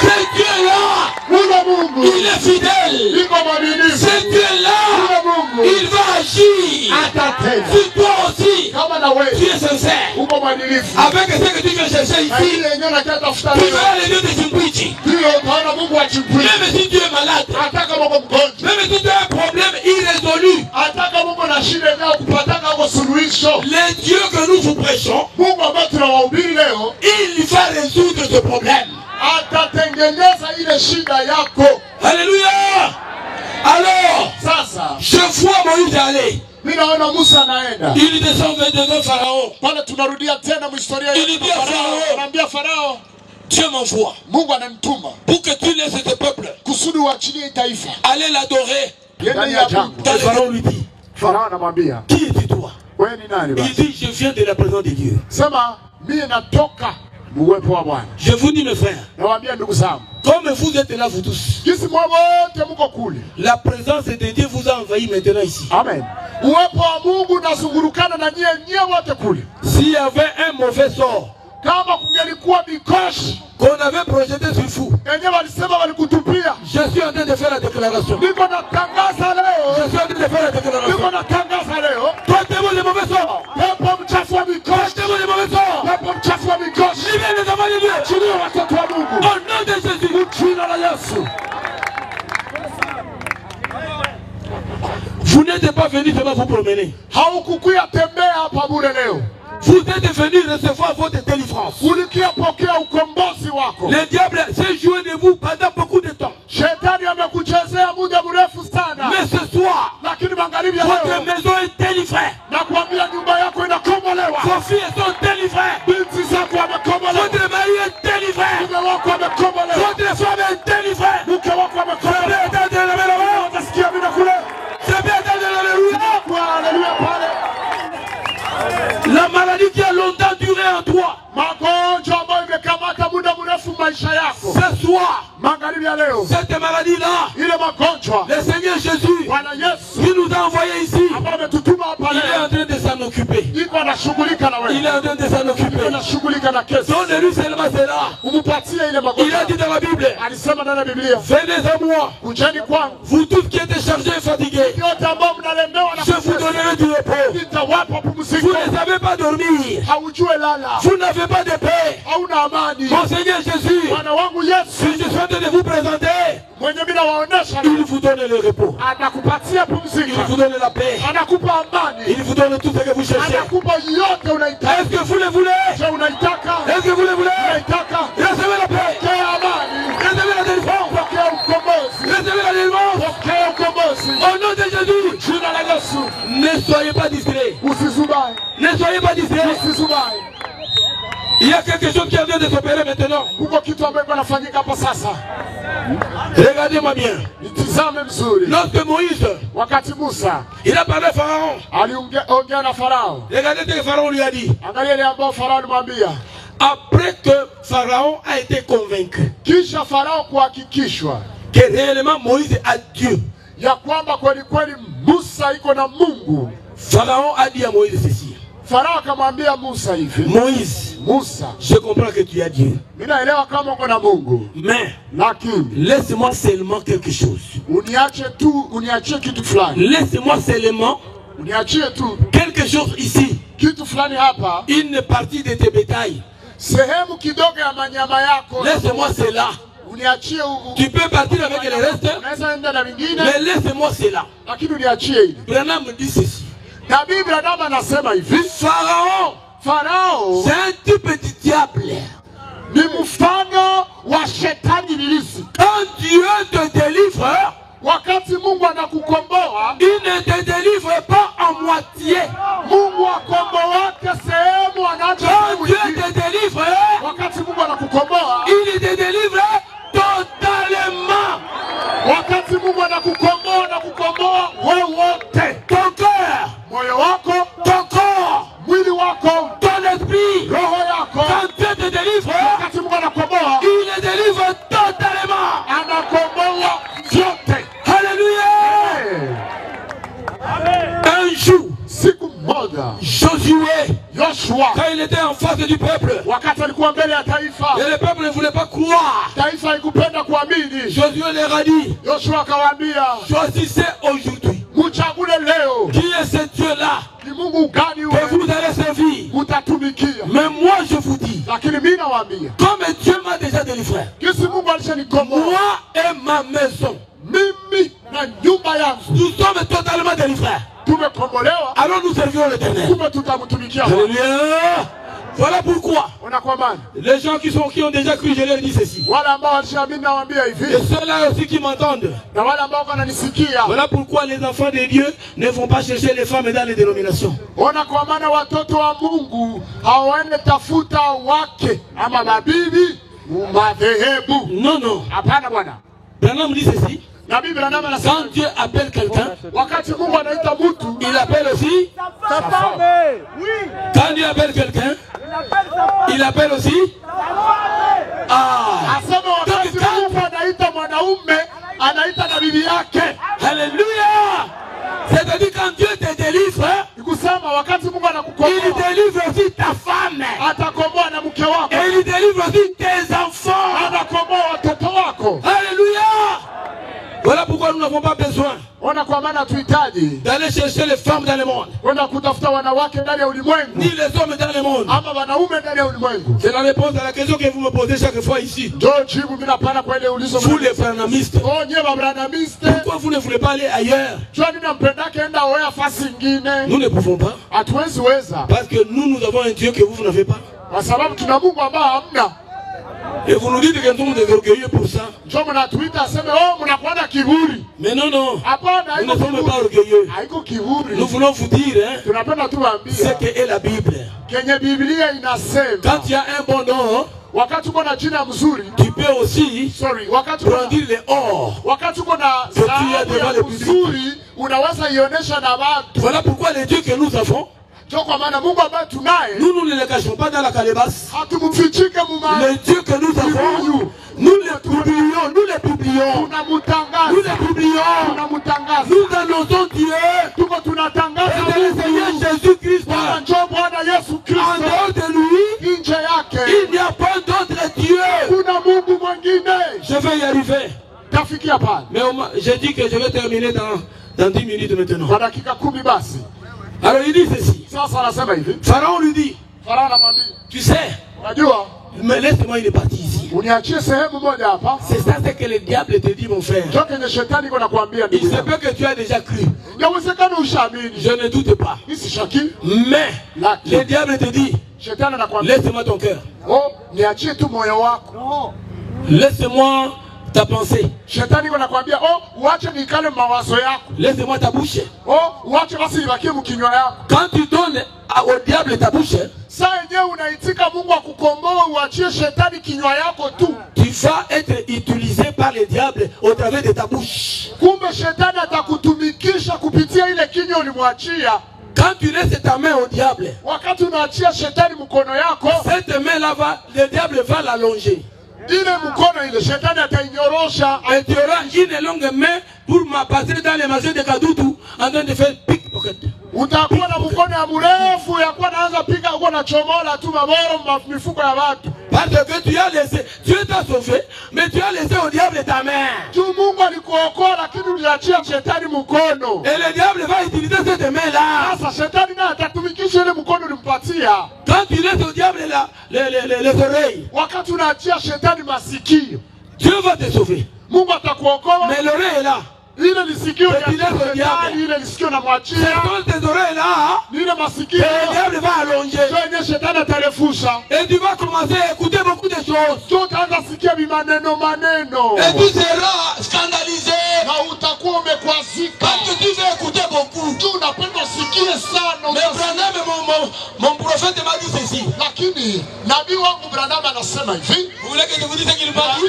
[SPEAKER 1] C'est Dieu là. Il est fidèle. C'est Dieu là. Il va agir. Si toi aussi, tu es sincère, avec ce que tu viens chercher ici, tu verras les dieux de Chimpwichi. Même si tu es malade, même si tu as un problème irrésolu, les dieux que nous vous prêchons, il va résoudre ce problème. Alléluia. Alors, je vois Moïse aller. Il descend devant Pharaon. Il dit à Pharaon, Dieu m'envoie pour que tu laisses ce peuple aller l'adorer. Pharaon lui dit, qui es-tu toi? Il dit, je viens de la présence de Dieu. Je vous dis mes frères, comme vous êtes là vous tous, la présence de Dieu vous a envahi maintenant ici. Amen. S'il y avait un mauvais sort qu'on avait projeté sur vous, je suis en train de faire la déclaration. Je suis en train de faire la déclaration. Toi témoin de mauvais sort. Toi témoin de mauvais sort. Libère les enfants de Dieu. Au nom de Jésus. Vous n'êtes pas venu seulement vous promener. Vous êtes venus recevoir votre délivrance. Le diable s'est joué de vous pendant beaucoup de temps. Mais ce soir, votre maison est délivrée. Vos filles sont délivrées. Votre mari est délivré. Votre femme est délivrée. C'est bien de la maladie qui a longtemps duré en toi. Ce soir, cette maladie-là, le Seigneur Jésus, qui nous a envoyés ici, il est en train de s'en occuper. Il est en train de s'en occuper. Donnez-lui seulement cela. Il a dit dans la Bible, venez à moi, vous tous qui êtes chargés et fatigués, je vous donnerai du repos. Vous ne savez pas dormir. Vous n'avez pas de paix. Mon Seigneur Jésus, si je suis en train de vous présenter, il vous donne le repos. Il vous donne la paix. Il vous donne tout ce que vous cherchez. Est-ce que vous le voulez? Est-ce que vous le voulez? Recevez la paix. Recevez la délivrance. Recevez la délivrance. Au nom de Jésus, ne soyez pas distraits. Ne Ne soyez pas distraits. Il y a quelque chose qui vient de s'opérer maintenant. Regardez-moi bien. Lorsque Moïse, il a parlé à Pharaon. Regardez ce que Pharaon lui a dit. Après que Pharaon a été convaincu que réellement Moïse a Dieu, Pharaon a dit à Moïse ceci. Moïse, je comprends que tu as Dieu. Mais laisse-moi seulement quelque chose. Laisse-moi seulement quelque chose ici. Une partie de tes bétails. Laisse-moi cela. Tu peux partir avec le reste, mais laisse-moi cela. Branham me dit ceci. Pharaon, c'est un tout petit diable. Quand Dieu te délivre, il ne te délivre pas en moitié. Quand Dieu te délivre, il te délivre totalement. Ton cœur, ton corps, ton esprit, quand Dieu te délivre, il le délivre totalement. Alléluia. Un jour, Josué, quand il était en face du peuple, et le peuple ne voulait pas croire, Josué leur a dit, choisissez aujourd'hui qui est ce Dieu-là que vous allez servir. Mais moi je vous dis, comme Dieu m'a déjà délivré, moi et ma maison, nous sommes totalement délivrés. Alors nous servirons l'Éternel. Voilà pourquoi les gens qui ont déjà cru, je leur dis ceci. Et ceux-là aussi qui m'entendent. Voilà pourquoi les enfants de Dieu ne vont pas chercher les femmes dans les dénominations. Non, non. Branham me dit ceci. Quand Dieu appelle quelqu'un, il appelle aussi sa femme. Quand Dieu appelle quelqu'un, il appelle aussi. Alléluia. C'est-à-dire quand Dieu te délivre, il délivre aussi ta femme. Et il délivre aussi tes enfants. Alléluia. Voilà pourquoi nous n'avons pas besoin d'aller chercher les femmes dans le monde, ni les hommes dans le monde. C'est la réponse à la question que vous me posez chaque fois ici. Vous les branhamistes, pourquoi vous ne voulez pas aller ailleurs? Nous ne pouvons pas, parce que nous avons un Dieu que vous n'avez pas. Et vous nous dites que nous sommes des orgueilleux pour ça. Mais non, non. Nous ne sommes pas orgueilleux. Nous voulons vous dire ce qu'est la Bible. Quand il y a un bon nom, tu peux aussi prendre les or que tu as devant le public. Voilà pourquoi les dieux que nous avons, nous ne les cachons pas dans la calebasse. Les dieux que nous avons, nous les publions, nous les publions. Nous les publions. Nous annonçons Dieu. Et le Seigneur Jésus-Christ. En dehors de lui, il n'y a pas d'autre Dieu. Je vais y arriver. Mais j'ai dit que je vais terminer dans 10 minutes maintenant. Alors il dit ceci. Pharaon lui dit, tu sais, mais laisse-moi une partie ici. C'est ça ce que le diable te dit, mon frère. Il se peut que tu as déjà cru. Je ne doute pas. Mais le diable te dit, laisse-moi ton cœur. Laisse-moi ta pensée. Laisse-moi ta bouche. Quand tu donnes au diable ta bouche,
[SPEAKER 3] saa yenyewe unaitika Mungu akukomboe uachie shetani kinywa yako tu,
[SPEAKER 1] tu vas être utilisé par le diable au travers de ta bouche.
[SPEAKER 3] Kumbe shetani atakutumikisha kupitia ile kinywa ulimwachia.
[SPEAKER 1] Quand tu laisses ta main au diable,
[SPEAKER 3] wakati unaachia shetani mkono yako,
[SPEAKER 1] cette main là le diable va l'allonger.
[SPEAKER 3] Ile mkono ile shetani atainyorosha.
[SPEAKER 1] Et tu auras une longue main pour passer dans les magasins de Kadutu en train de faire pickpocket.
[SPEAKER 3] Utakuwa na mkono ya mrefu ya kuwa naanza piga huko na chomola tu maboro mifuko ya watu.
[SPEAKER 1] Parce que tu as laissé, Dieu t'a sauvé, mais tu as laissé au diable ta main.
[SPEAKER 3] Tu Mungu alikuokoa lakini uliachia shetani mkono.
[SPEAKER 1] Et le diable va utiliser cette main là.
[SPEAKER 3] Sasa shetani naye atatumikisha ile mkono ulimpatia.
[SPEAKER 1] Quand tu laisses au diable là, les oreilles,
[SPEAKER 3] wakati unaachia shetani masikio,
[SPEAKER 1] Dieu va te sauver.
[SPEAKER 3] Mungu atakuokoa.
[SPEAKER 1] Mais l'oreille est là.
[SPEAKER 3] Ile lisikio ya shetani, ile lisikio na mwachia.
[SPEAKER 1] Tes oreilles là,
[SPEAKER 3] ile masikio,
[SPEAKER 1] le diable va allonger.
[SPEAKER 3] Sasa shetani atarefusha.
[SPEAKER 1] Et tu vas commencer à écouter beaucoup de choses.
[SPEAKER 3] Tu utaanza sikia maneno.
[SPEAKER 1] Et tu seras scandalisé.
[SPEAKER 3] Na utakuwa umekwazika.
[SPEAKER 1] Parce que tu veux écouter beaucoup.
[SPEAKER 3] Tu unapenda usikie sana.
[SPEAKER 1] Mais Branham, mon prophète m'a dit ceci.
[SPEAKER 3] Lakini nabii wangu Branham anasema hivi.
[SPEAKER 1] Vous voulez que je vous dise ce qu'il m'a dit?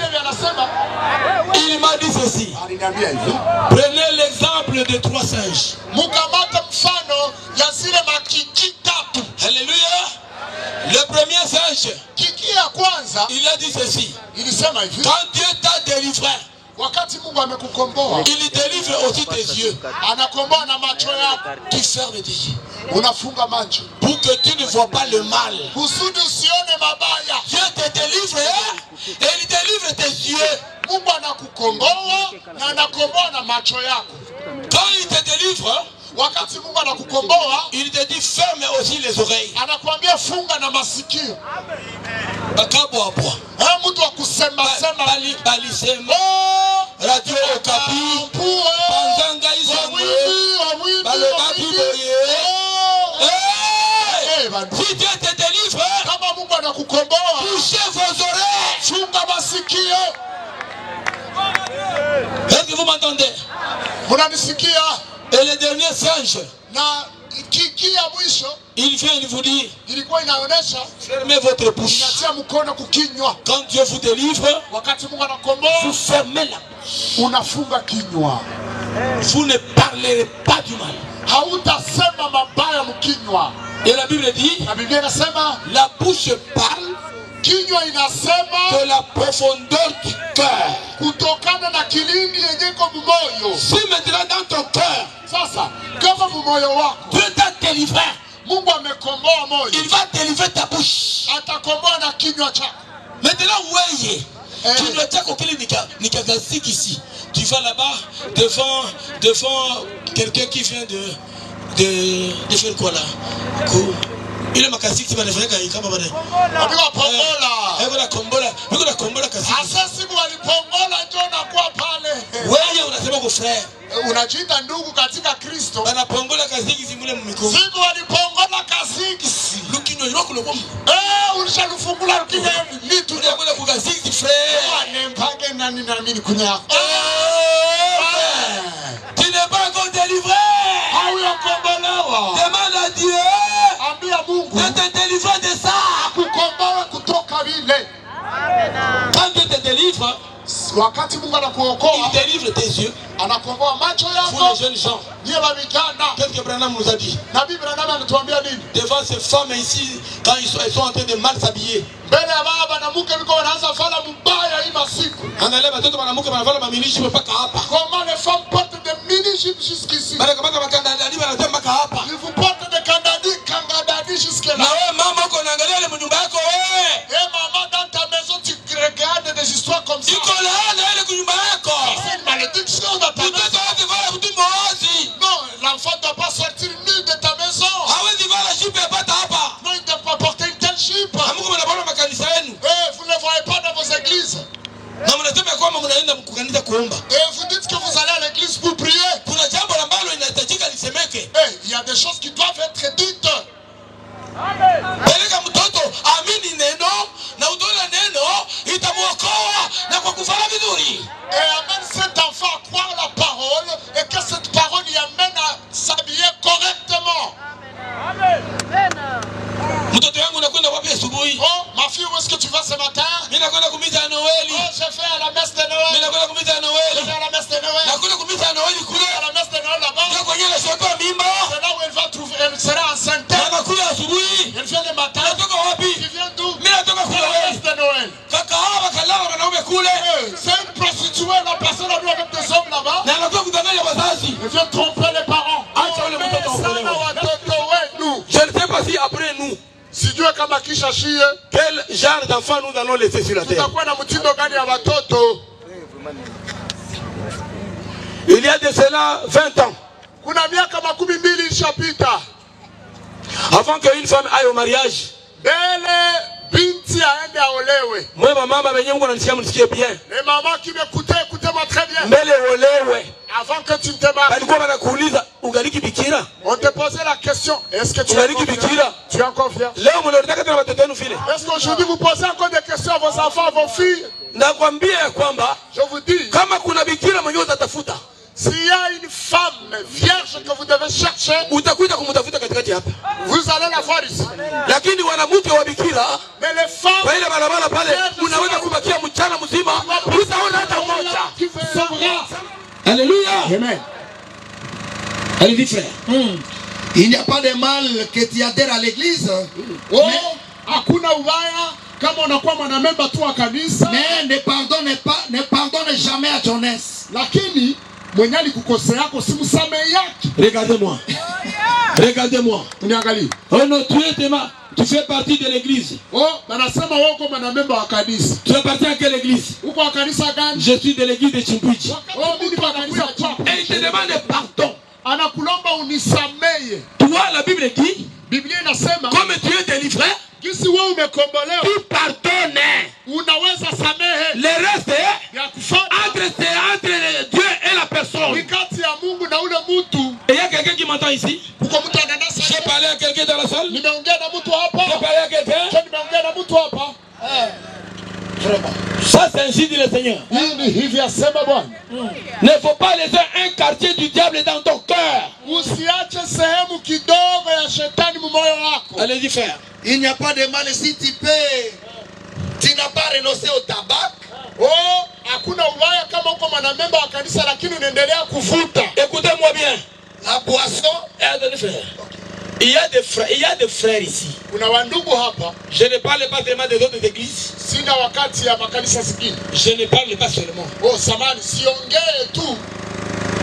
[SPEAKER 1] Il m'a dit ceci.
[SPEAKER 3] Aliniambia hivi.
[SPEAKER 1] Prenez l'exemple de 3 singes.
[SPEAKER 3] Mukamata mfano ya zile makiki tatu.
[SPEAKER 1] Alléluia. Le premier singe,
[SPEAKER 3] kiki ya kwanza,
[SPEAKER 1] il a dit ceci.
[SPEAKER 3] Ilisema hivi.
[SPEAKER 1] Quand Dieu t'a délivré,
[SPEAKER 3] wakati Mungu amekukomboa,
[SPEAKER 1] il délivre aussi tes yeux.
[SPEAKER 3] Anakomboa na macho yako.
[SPEAKER 1] Tu fermes tes yeux.
[SPEAKER 3] Unafunga macho.
[SPEAKER 1] Pour que tu ne vois pas le mal.
[SPEAKER 3] Kusudi usione mabaya.
[SPEAKER 1] Dieu te délivre et il délivre tes yeux.
[SPEAKER 3] Mungu anakukomboa na anakomboa na macho yako.
[SPEAKER 1] Quand il te délivre,
[SPEAKER 3] wakati Mungu anakukomboa,
[SPEAKER 1] il te dit ferme aussi les oreilles.
[SPEAKER 3] Anakuambia funga na masikio.
[SPEAKER 1] Bakabo abwa.
[SPEAKER 3] Mtu wa kusema sema
[SPEAKER 1] bali sema. Radio Okapi. Panzanga izamwe. Baloba biboye. Si Dieu te délivre,
[SPEAKER 3] kama Mungu anakukomboa,
[SPEAKER 1] touchez vos oreilles.
[SPEAKER 3] Funga masikio.
[SPEAKER 1] Est-ce que vous m'entendez?
[SPEAKER 3] Munanisikia?
[SPEAKER 1] Et le dernier singe,
[SPEAKER 3] na kiki ya mwisho,
[SPEAKER 1] il vient il vous dit,
[SPEAKER 3] ilikuwa inaonesha
[SPEAKER 1] fermez votre bouche.
[SPEAKER 3] Inatia mkono kukinywa.
[SPEAKER 1] Quand Dieu vous délivre,
[SPEAKER 3] wakati Mungu anakomboa,
[SPEAKER 1] vous fermez la bouche.
[SPEAKER 3] Unafunga kinywa.
[SPEAKER 1] Vous ne parlerez pas du mal.
[SPEAKER 3] Hautasema mabaya mkinywa.
[SPEAKER 1] Et la Bible dit,
[SPEAKER 3] na Biblia inasema,
[SPEAKER 1] la bouche parle
[SPEAKER 3] kinywa inasema
[SPEAKER 1] de la profondeur du cœur.
[SPEAKER 3] Kutokana na kilindi yenye kwa moyo.
[SPEAKER 1] Si maintenant dans ton cœur,
[SPEAKER 3] sasa kama moyo wako
[SPEAKER 1] Dieu t'a délivré,
[SPEAKER 3] Mungu amekomboa moyo,
[SPEAKER 1] il va délivrer ta bouche.
[SPEAKER 3] Atakomboa na kinywa chako.
[SPEAKER 1] Maintenant voyez, kinywa chako kile nikagaziki ici. Tu vas là-bas devant quelqu'un qui vient de faire quoi là? Il est ma kasiki qui va faire kama bana.
[SPEAKER 3] Abiwa pongola.
[SPEAKER 1] Yuko na kombola kasiki.
[SPEAKER 3] Asasi walipongola ndio na kwa pale.
[SPEAKER 1] Wewe unasema kwa frère.
[SPEAKER 3] Unajiita ndugu katika Kristo.
[SPEAKER 1] Bana pongola kasiki simule mmiko.
[SPEAKER 3] Siku walipongola kasiki.
[SPEAKER 1] Lukino yoko lokomu.
[SPEAKER 3] Ulishalufungula lukino ni
[SPEAKER 1] tunakwenda kwa kasiki frère.
[SPEAKER 3] Nempage nani na mimi kunya.
[SPEAKER 1] Tu n'es pas encore délivré.
[SPEAKER 3] Hauyakombolewa.
[SPEAKER 1] Demande à Dieu.
[SPEAKER 3] Ambia Mungu
[SPEAKER 1] de te délivrer de ça.
[SPEAKER 3] Kukomboa kutoka vile.
[SPEAKER 1] Quand Dieu te délivre,
[SPEAKER 3] wakati Mungu anakuokoa,
[SPEAKER 1] il délivre tes yeux.
[SPEAKER 3] Anakomboa macho yako.
[SPEAKER 1] Pour les jeunes gens.
[SPEAKER 3] Ndiye vijana.
[SPEAKER 1] Qu'est-ce que Branham nous a dit?
[SPEAKER 3] Nabii Branham anatuambia nini?
[SPEAKER 1] Devant ces femmes ici, quand elles sont en train de mal s'habiller.
[SPEAKER 3] Mbele ya baba na mke liko wanaanza fala mbaya hii masiku.
[SPEAKER 1] Angalia watoto wanamuke wanavala mamilishi mpaka hapa.
[SPEAKER 3] Comment les femmes portent des mini-jupes jusqu'ici.
[SPEAKER 1] Bana kama makandadi wanasema mpaka hapa.
[SPEAKER 3] Ils vous portent des kangadadi jusque là.
[SPEAKER 1] Na wewe mama uko unaangalia ile nyumba yako wewe.
[SPEAKER 3] Maman dans ta maison tu regardes des histoires comme ça.
[SPEAKER 1] Iko laana ile nyumba yako.
[SPEAKER 3] C'est une malédiction dans ta maison. Non, l'enfant ne doit pas sortir nu de ta maison. Non, il ne doit pas porter une telle jupe. Vous ne le voyez pas dans vos églises. Et vous dites que vous allez à l'église pour prier. Il y a des choses qui doivent être dites. Et amène cet enfant à croire la parole et que cette parole y amène à s'habiller correctement. Amen. nakwenda kumisa Noeli.
[SPEAKER 1] Oh, je fais à la messe de Noël.
[SPEAKER 3] Mimi nakwenda kumisa Noeli.
[SPEAKER 1] Je fais à la messe de Noël.
[SPEAKER 3] Nakwenda kumisa Noeli kule.
[SPEAKER 1] À la messe de Noël là-bas.
[SPEAKER 3] Ndio kwenye nashoka mimba.
[SPEAKER 1] C'est là où elle va trouver, elle sera enceinte.
[SPEAKER 3] Anakuja asubuhi.
[SPEAKER 1] Elle vient le matin.
[SPEAKER 3] Natoka wapi?
[SPEAKER 1] Tu viens d'où?
[SPEAKER 3] Mimi natoka
[SPEAKER 1] C'est
[SPEAKER 3] kule.
[SPEAKER 1] la messe de Noël.
[SPEAKER 3] Kaka hawa kalala wanaume kule.
[SPEAKER 1] C'est une prostituée, la personne a vu avec des hommes là-bas.
[SPEAKER 3] Na anakuwa kudanganya wazazi.
[SPEAKER 1] Elle vient tromper les parents.
[SPEAKER 3] Acha wale mtoto
[SPEAKER 1] nous.
[SPEAKER 3] Je ne sais pas si après nous,
[SPEAKER 1] Si Dieu kama kisha shie,
[SPEAKER 3] quel genre d'enfants nous allons laisser sur la terre.
[SPEAKER 1] tutakuwa na mtindo gani ya watoto?
[SPEAKER 3] Il y a de cela 20 ans,
[SPEAKER 1] Kuna miaka 12 ilishapita.
[SPEAKER 3] avant qu'une femme aille au mariage,
[SPEAKER 1] Bele binti aende aolewe.
[SPEAKER 3] moi ma mama benye Mungu ananisikia mnisikie bien.
[SPEAKER 1] Les mamans qui m'écoutaient, écoutez-moi très bien.
[SPEAKER 3] Mbele olewe.
[SPEAKER 1] Avant que tu ne te maries,
[SPEAKER 3] Balikuwa banakuuliza ungaliki bikira?
[SPEAKER 1] on te posait la question, est-ce que tu es
[SPEAKER 3] Ungaliki
[SPEAKER 1] encore
[SPEAKER 3] bikira?
[SPEAKER 1] fier? Tu es encore fier?
[SPEAKER 3] Leo mnaotaka tena watoto wenu vile.
[SPEAKER 1] Est-ce qu'aujourd'hui vous posez encore des questions à vos enfants, à vos filles?
[SPEAKER 3] Nakwambia ya kwamba
[SPEAKER 1] Je vous dis,
[SPEAKER 3] kama kuna bikira mwenye utatafuta,
[SPEAKER 1] s'il y a une femme vierge que vous devez chercher,
[SPEAKER 3] utakuja kumtafuta katikati hapa.
[SPEAKER 1] vous allez la voir ici.
[SPEAKER 3] Lakini wanamke wa bikira
[SPEAKER 1] Mais les femmes
[SPEAKER 3] kwa ile barabara pale unaweza kubakia mchana mzima utaona hata mmoja.
[SPEAKER 1] qui sauvera.
[SPEAKER 3] Alléluia.
[SPEAKER 1] Amen.
[SPEAKER 3] Allez-y frère.
[SPEAKER 7] Il n'y a pas de mal que tu adhères à l'église.
[SPEAKER 1] Oh, hakuna ubaya kama unakuwa mwanamemba tu wa kanisa,
[SPEAKER 7] Mais ne pardonne jamais à ton ex.
[SPEAKER 1] lakini mwenye alikukosea yako simsamehe yake.
[SPEAKER 3] Regardez-moi. Regardez-moi.
[SPEAKER 1] Uniangalie.
[SPEAKER 3] Oh non, tu fais partie de l'église.
[SPEAKER 1] Oh, banasema wewe uko mwanamemba wa kanisa.
[SPEAKER 3] Tu appartiens à quelle église?
[SPEAKER 1] Uko wa kanisa gani?
[SPEAKER 3] Je suis de l'église de Chimpwiji.
[SPEAKER 1] Oh, mimi kwa kanisa chako.
[SPEAKER 3] Et il te demande pardon.
[SPEAKER 1] Anakulomba unisamehe.
[SPEAKER 3] Toi, la Bible dit,
[SPEAKER 1] Biblia inasema
[SPEAKER 3] comme tu es délivré,
[SPEAKER 1] kisi wewe umekombolewa,
[SPEAKER 3] tu pardonnes.
[SPEAKER 1] unaweza samehe.
[SPEAKER 3] Le reste,
[SPEAKER 1] Ya kufanya
[SPEAKER 3] entre Dieu et la personne.
[SPEAKER 1] ni kati ya Mungu na ule mtu.
[SPEAKER 3] Et il y a quelqu'un qui m'entend ici?
[SPEAKER 1] Uko mtu ananasa.
[SPEAKER 3] J'ai parlé à quelqu'un dans la salle?
[SPEAKER 1] Nimeongea na mtu
[SPEAKER 3] J'ai
[SPEAKER 1] hapa.
[SPEAKER 3] parlé à quelqu'un?
[SPEAKER 1] Je nimeongea na mtu hapa.
[SPEAKER 3] Ça, c'est ainsi dit le Seigneur.
[SPEAKER 1] Hii hivi asema Bwana.
[SPEAKER 3] Ne faut pas laisser un quartier du diable dans ton cœur.
[SPEAKER 1] Usiache sehemu kidogo ya shetani mumoyo wako.
[SPEAKER 3] Allez-y frère.
[SPEAKER 7] Il n'y a pas de mal si tu n'as pas renoncé au tabac.
[SPEAKER 1] Oh, hakuna ubaya kama uko mwanamemba wa kanisa lakini unaendelea kuvuta.
[SPEAKER 3] Écoutez-moi bien.
[SPEAKER 7] La boisson.
[SPEAKER 3] Attendez frère. Il y a des frères ici.
[SPEAKER 1] Kuna wandugu hapa.
[SPEAKER 3] Je ne parle pas seulement des autres églises.
[SPEAKER 1] Sina wakati ya makanisa zingine.
[SPEAKER 3] Je ne parle pas seulement.
[SPEAKER 1] Oh, samani siongee tu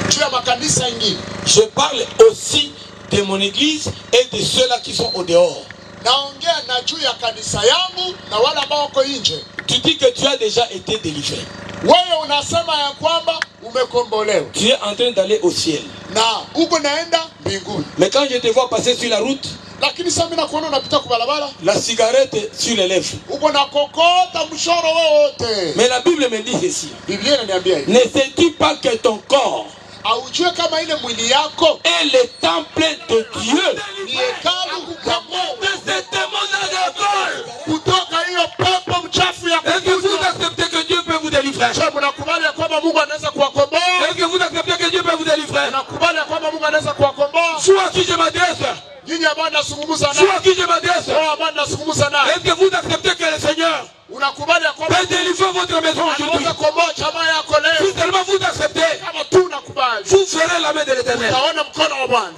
[SPEAKER 1] juu ya makanisa ingine.
[SPEAKER 3] Je parle aussi de mon église et de ceux-là qui sont au dehors.
[SPEAKER 1] Naongea na juu ya kanisa yangu na wale ambao wako nje.
[SPEAKER 3] Tu dis que tu as déjà été délivré.
[SPEAKER 1] Wewe unasema ya kwamba umekombolewa.
[SPEAKER 3] Tu es en train d'aller au ciel.
[SPEAKER 1] Na uko naenda mbinguni.
[SPEAKER 3] Mais quand je te vois passer sur la route,
[SPEAKER 1] Lakini sasa mimi nakuona unapita kwa barabara.
[SPEAKER 3] la cigarette sur les lèvres.
[SPEAKER 1] Uko na kokota mshoro wewe wote.
[SPEAKER 3] Mais la Bible me dit ceci.
[SPEAKER 1] Biblia inaniambia hivi.
[SPEAKER 3] Ne sais-tu pas que ton corps
[SPEAKER 1] Aujue kama ile mwili yako
[SPEAKER 3] est le temple de Dieu?
[SPEAKER 1] ni hekalu la Mungu.
[SPEAKER 3] De cette monnaie d'alcool.
[SPEAKER 1] Kutoka hiyo pepo mchafu ya
[SPEAKER 3] Est-ce que vous
[SPEAKER 1] kukuza.
[SPEAKER 3] acceptez que Dieu peut vous délivrer?
[SPEAKER 1] Je mnakubali ya kwamba Mungu anaweza kuwakomboa?
[SPEAKER 3] Est-ce que vous acceptez que Dieu peut vous délivrer?
[SPEAKER 1] Mnakubali ya kwamba Mungu anaweza kuwakomboa?
[SPEAKER 3] Vous à qui je m'adresse?
[SPEAKER 1] Nyinyi ambao nazungumza
[SPEAKER 3] Vous
[SPEAKER 1] naye.
[SPEAKER 3] à qui je m'adresse?
[SPEAKER 1] Wao ambao nazungumza naye.
[SPEAKER 3] Est-ce que vous acceptez que le Seigneur
[SPEAKER 1] Unakubali ya kwamba
[SPEAKER 3] peut délivrer votre maison aujourd'hui?
[SPEAKER 1] anaweza kukomboa chama yako leo?
[SPEAKER 3] Si seulement vous acceptez,
[SPEAKER 1] Kama tu unakubali,
[SPEAKER 3] vous ferez la main de l'Éternel.
[SPEAKER 1] utaona mkono wa Bwana.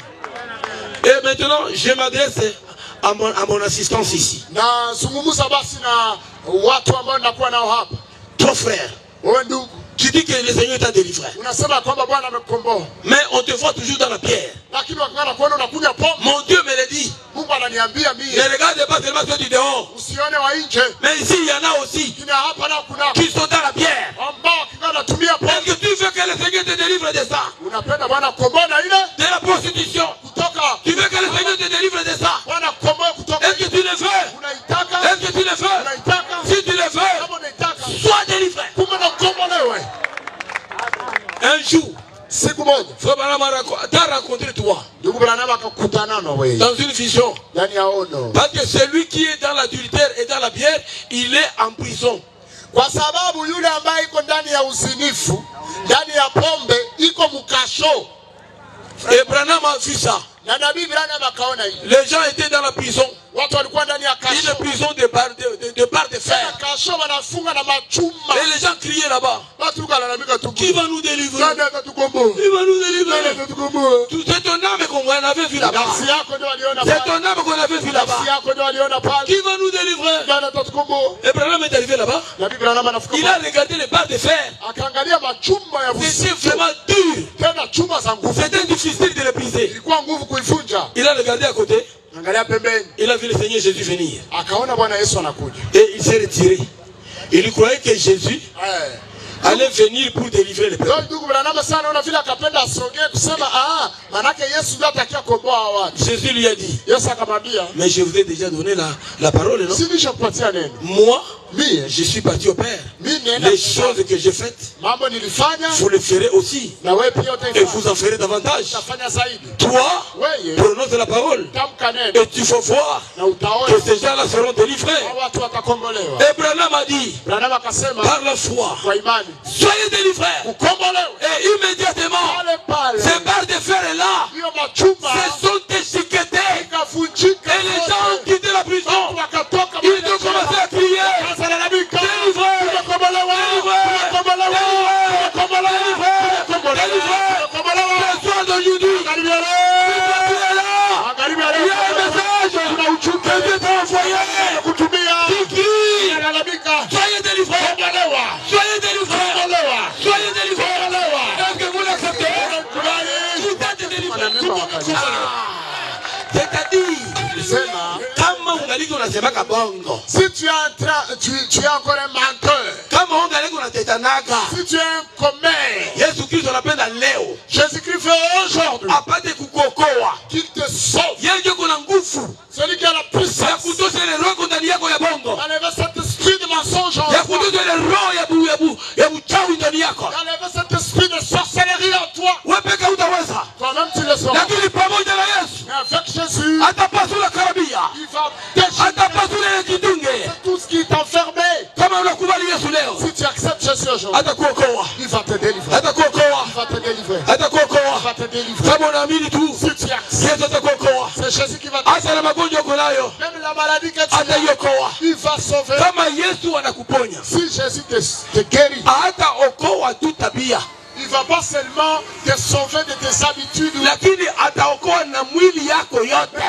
[SPEAKER 3] Et maintenant, je m'adresse à mon assistance ici.
[SPEAKER 1] Nazungumza basi na watu ambao nakuwa nao hapa.
[SPEAKER 3] Ton frère,
[SPEAKER 1] Wewe ndugu,
[SPEAKER 3] tu dis que le Seigneur t'a délivré.
[SPEAKER 1] unasema kwamba Bwana amekukomboa.
[SPEAKER 3] Mais on te voit toujours dans la pierre.
[SPEAKER 1] Lakini wakati kuona unakunywa pombe,
[SPEAKER 3] Mon Dieu me le dit.
[SPEAKER 1] Mungu ananiambia mimi,
[SPEAKER 3] Ne regarde pas seulement ceux du dehors.
[SPEAKER 1] usione wa nje.
[SPEAKER 3] Mais ici, il y en a aussi
[SPEAKER 1] Kina hapa na kuna
[SPEAKER 3] qui sont dans la pierre.
[SPEAKER 1] ambao kikana natumia pombe.
[SPEAKER 3] Est-ce que tu veux que le Seigneur te délivre de ça?
[SPEAKER 1] Unapenda Bwana kukomboa na ile
[SPEAKER 3] De la prostitution.
[SPEAKER 1] kutoka.
[SPEAKER 3] Tu veux que le Seigneur te délivre de ça?
[SPEAKER 1] Bwana kukomboa kutoka.
[SPEAKER 3] Est-ce que tu le veux?
[SPEAKER 1] Unaitaka?
[SPEAKER 3] Est-ce que tu le veux?
[SPEAKER 1] Unaitaka?
[SPEAKER 3] Si tu le veux,
[SPEAKER 1] Kama unaitaka,
[SPEAKER 3] sois délivré.
[SPEAKER 1] kumbe na kukombolewa.
[SPEAKER 3] Un jour,
[SPEAKER 1] Siku moja
[SPEAKER 3] Frère Branham t'a rencontré toi
[SPEAKER 1] ndugu Branham akakutana na wewe
[SPEAKER 3] dans une vision.
[SPEAKER 1] ndani ya ono,
[SPEAKER 3] Parce que celui qui est dans l'adultère et dans la bière, il est en prison.
[SPEAKER 1] kwa sababu yule ambaye iko ndani ya uzinifu, ndani ya pombe, iko mkasho.
[SPEAKER 3] Et Branham a vu ça.
[SPEAKER 1] Na nabii Branham akaona hivi,
[SPEAKER 3] Les gens étaient dans la prison. Une prison de barres de fer. Et les gens criaient là-bas. Qui va nous délivrer? Qui va nous délivrer? C'est ton âme qu'on avait vu là-bas. C'est ton âme qu'on avait vu là-bas. Qui va nous délivrer? Et Branham est arrivé là-bas. Il a regardé les barres de fer. C'était vraiment dur. C'était difficile de les briser. Il a regardé à côté. Il a vu le Seigneur Jésus venir. Et il s'est retiré. Il croyait que Jésus allait venir pour délivrer les peuples. Jésus lui a dit, mais je vous ai déjà donné la parole, non? Moi, je suis parti au Père. Les choses que j'ai faites, vous les ferez aussi. Et vous en ferez davantage. Toi, prononce la parole. Et tu vas voir que ces gens-là seront délivrés. Et Branham a dit, par la foi, soyez délivrés. Et immédiatement, ces barres de fer là se sont déchiquetées. Et les gens ont quitté la prison. Ils ont commencé à crier.
[SPEAKER 1] Si tu es encore un menteur, si tu es un commère, Jésus-Christ fait aujourd'hui qu'il te sauve. Celui qui a la puissance d'enlever cet esprit de mensonge en toi, d'enlever cet esprit de sorcellerie en toi. Toi-même tu le sauras. Mais avec Jésus, il va déchirer tout ce qui t'enfermait. Si tu acceptes Jésus aujourd'hui, il va te délivrer. Il va te délivrer. Il va te délivrer. Si tu acceptes, c'est Jésus qui va te délivrer. Même la maladie que tu as, il va sauver. Si Jésus te guérit, il ne va pas seulement te sauver de tes habitudes, mais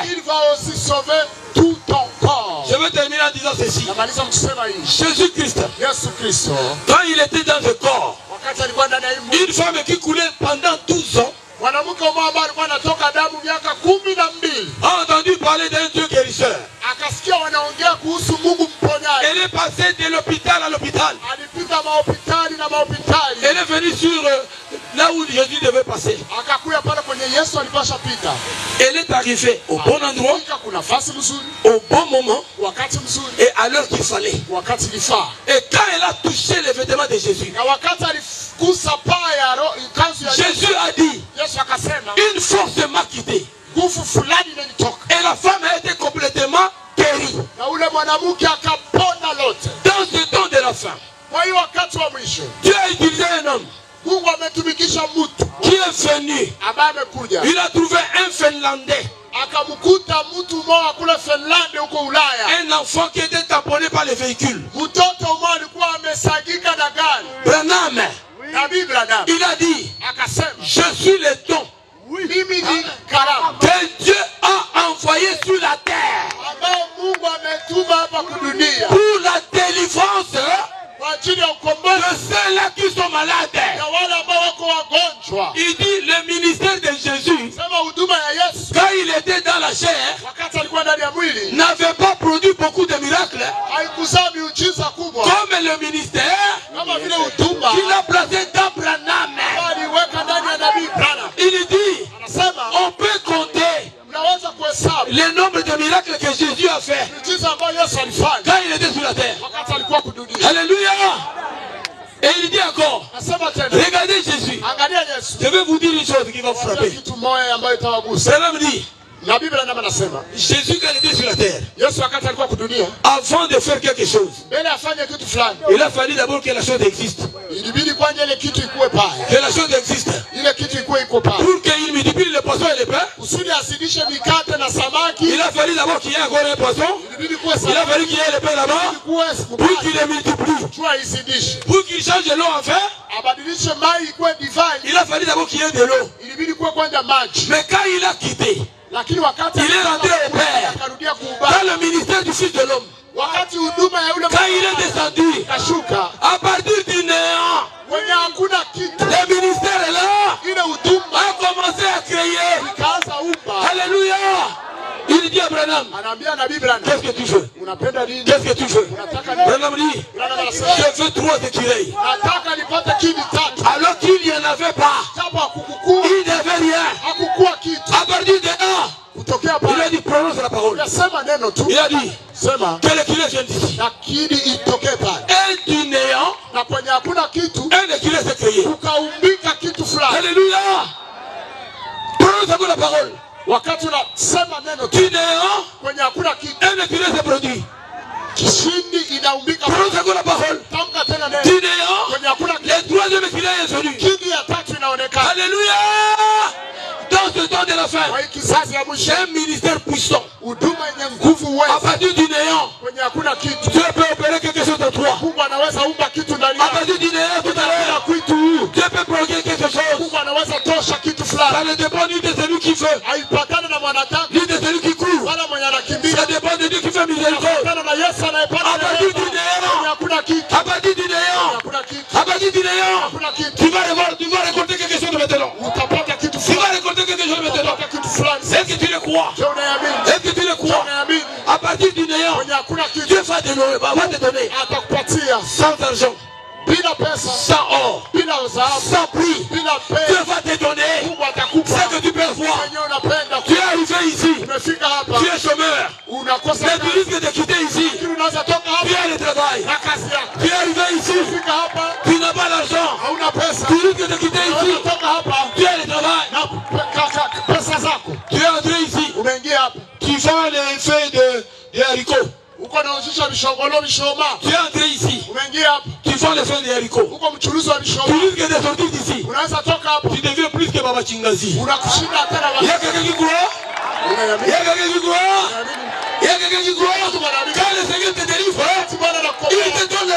[SPEAKER 1] il va aussi sauver tout ton corps.
[SPEAKER 3] Je vais terminer en disant ceci. Jésus-Christ, quand il était dans le corps, une femme qui coulait pendant 12 ans a entendu parler d'un Dieu guérisseur. Elle est passée de l'hôpital à l'hôpital. Elle est venue sur là où Jésus devait passer. Elle est arrivée au bon endroit, au bon moment et à l'heure qu'il fallait. Et quand elle a touché les vêtements de Jésus, Jésus a dit, une force m'a quitté. Et la femme a été complètement guérie. Dans ce temps de la fin, Dieu a utilisé un homme qui est venu. Il a trouvé un Finlandais, un enfant qui était tamponné par les véhicules. Branham, il a dit, je suis le don que Dieu a envoyé sur la terre pour la délivrance de ceux-là qui sont malades. Il dit le ministère de Jésus, quand il était dans la chair, n'avait pas produit beaucoup de miracles comme le ministère qu'il a placé dans Branham. Il dit, on peut compter le nombre de miracles que Jésus a fait quand il était sur la terre. Alléluia. Et il dit encore, regardez Jésus. Je vais vous dire une chose qui va vous frapper. Cela me dit, Jésus quand il était sur la terre, avant de faire quelque chose, il a fallu d'abord que la chose existe. Que la chose existe. Pour qu'il multiplie le poisson et le pain.
[SPEAKER 1] Kusudi azidishe mikate na samaki.
[SPEAKER 3] Il a fallu d'abord qu'il y ait encore un poisson. Il a fallu qu'il y ait le pain là-bas. Pour qu'il les multiplie. Pour qu'il change de l'eau en fait. Il a fallu d'abord qu'il y ait de l'eau. Mais quand il a quitté, il est rentré au Père. Dans le ministère du Fils de l'homme. Quand il est descendu, à partir du néant, le ministère est là, a commencé à créer. Alléluia. Il dit à Branham, qu'est-ce que tu veux? Qu'est-ce que tu veux? Branham dit, je veux 3 écureuils. Alors qu'il n'y en avait pas. Il n'avait rien. À partir de là, il a dit prononce la parole. Il a dit quel écureuil vient d'ici. Et du néant, un écureuil s'est créé. Alléluia. Prononce la parole. Du néant, un écureuil s'est produit. Prononce la parole. Du néant, le 3e écureuil est venu. Alléluia. Dans ce temps de la fin, j'ai un ministère puissant. À partir du néant, Dieu peut opérer quelque chose de toi. À partir du néant, tout à l'heure, Dieu peut provoquer quelque chose. Ça ne dépend ni de celui qui veut, ni de celui qui court. Ça dépend de Dieu qui fait miséricorde. À partir du néant, à partir du néant, à partir du néant, tu vas récolter quelque chose maintenant. Tu vas récolter quelque chose maintenant. Est-ce que tu le crois? Est-ce que tu le crois? À partir du néant, Dieu va te donner sans argent, sans or, sans prix. Dieu va te donner ce que tu peux voir. Tu es arrivé ici, tu es chômeur, mais tu risques de quitter ici. Tu as le travail. Tu es arrivé ici, tu n'as pas l'argent, tu risques de quitter ici. Tu as le travail. Tu es entré ici, tu vends les feuilles de haricots. Tu es entré ici, tu vends les feuilles de haricots. Tu risques de sortir d'ici. Tu deviens plus que Baba Chingazi. Il y a quelqu'un qui croit? Il y a quelqu'un qui croit? Il y a quelqu'un qui croit? Quand le Seigneur te délivre, il te donne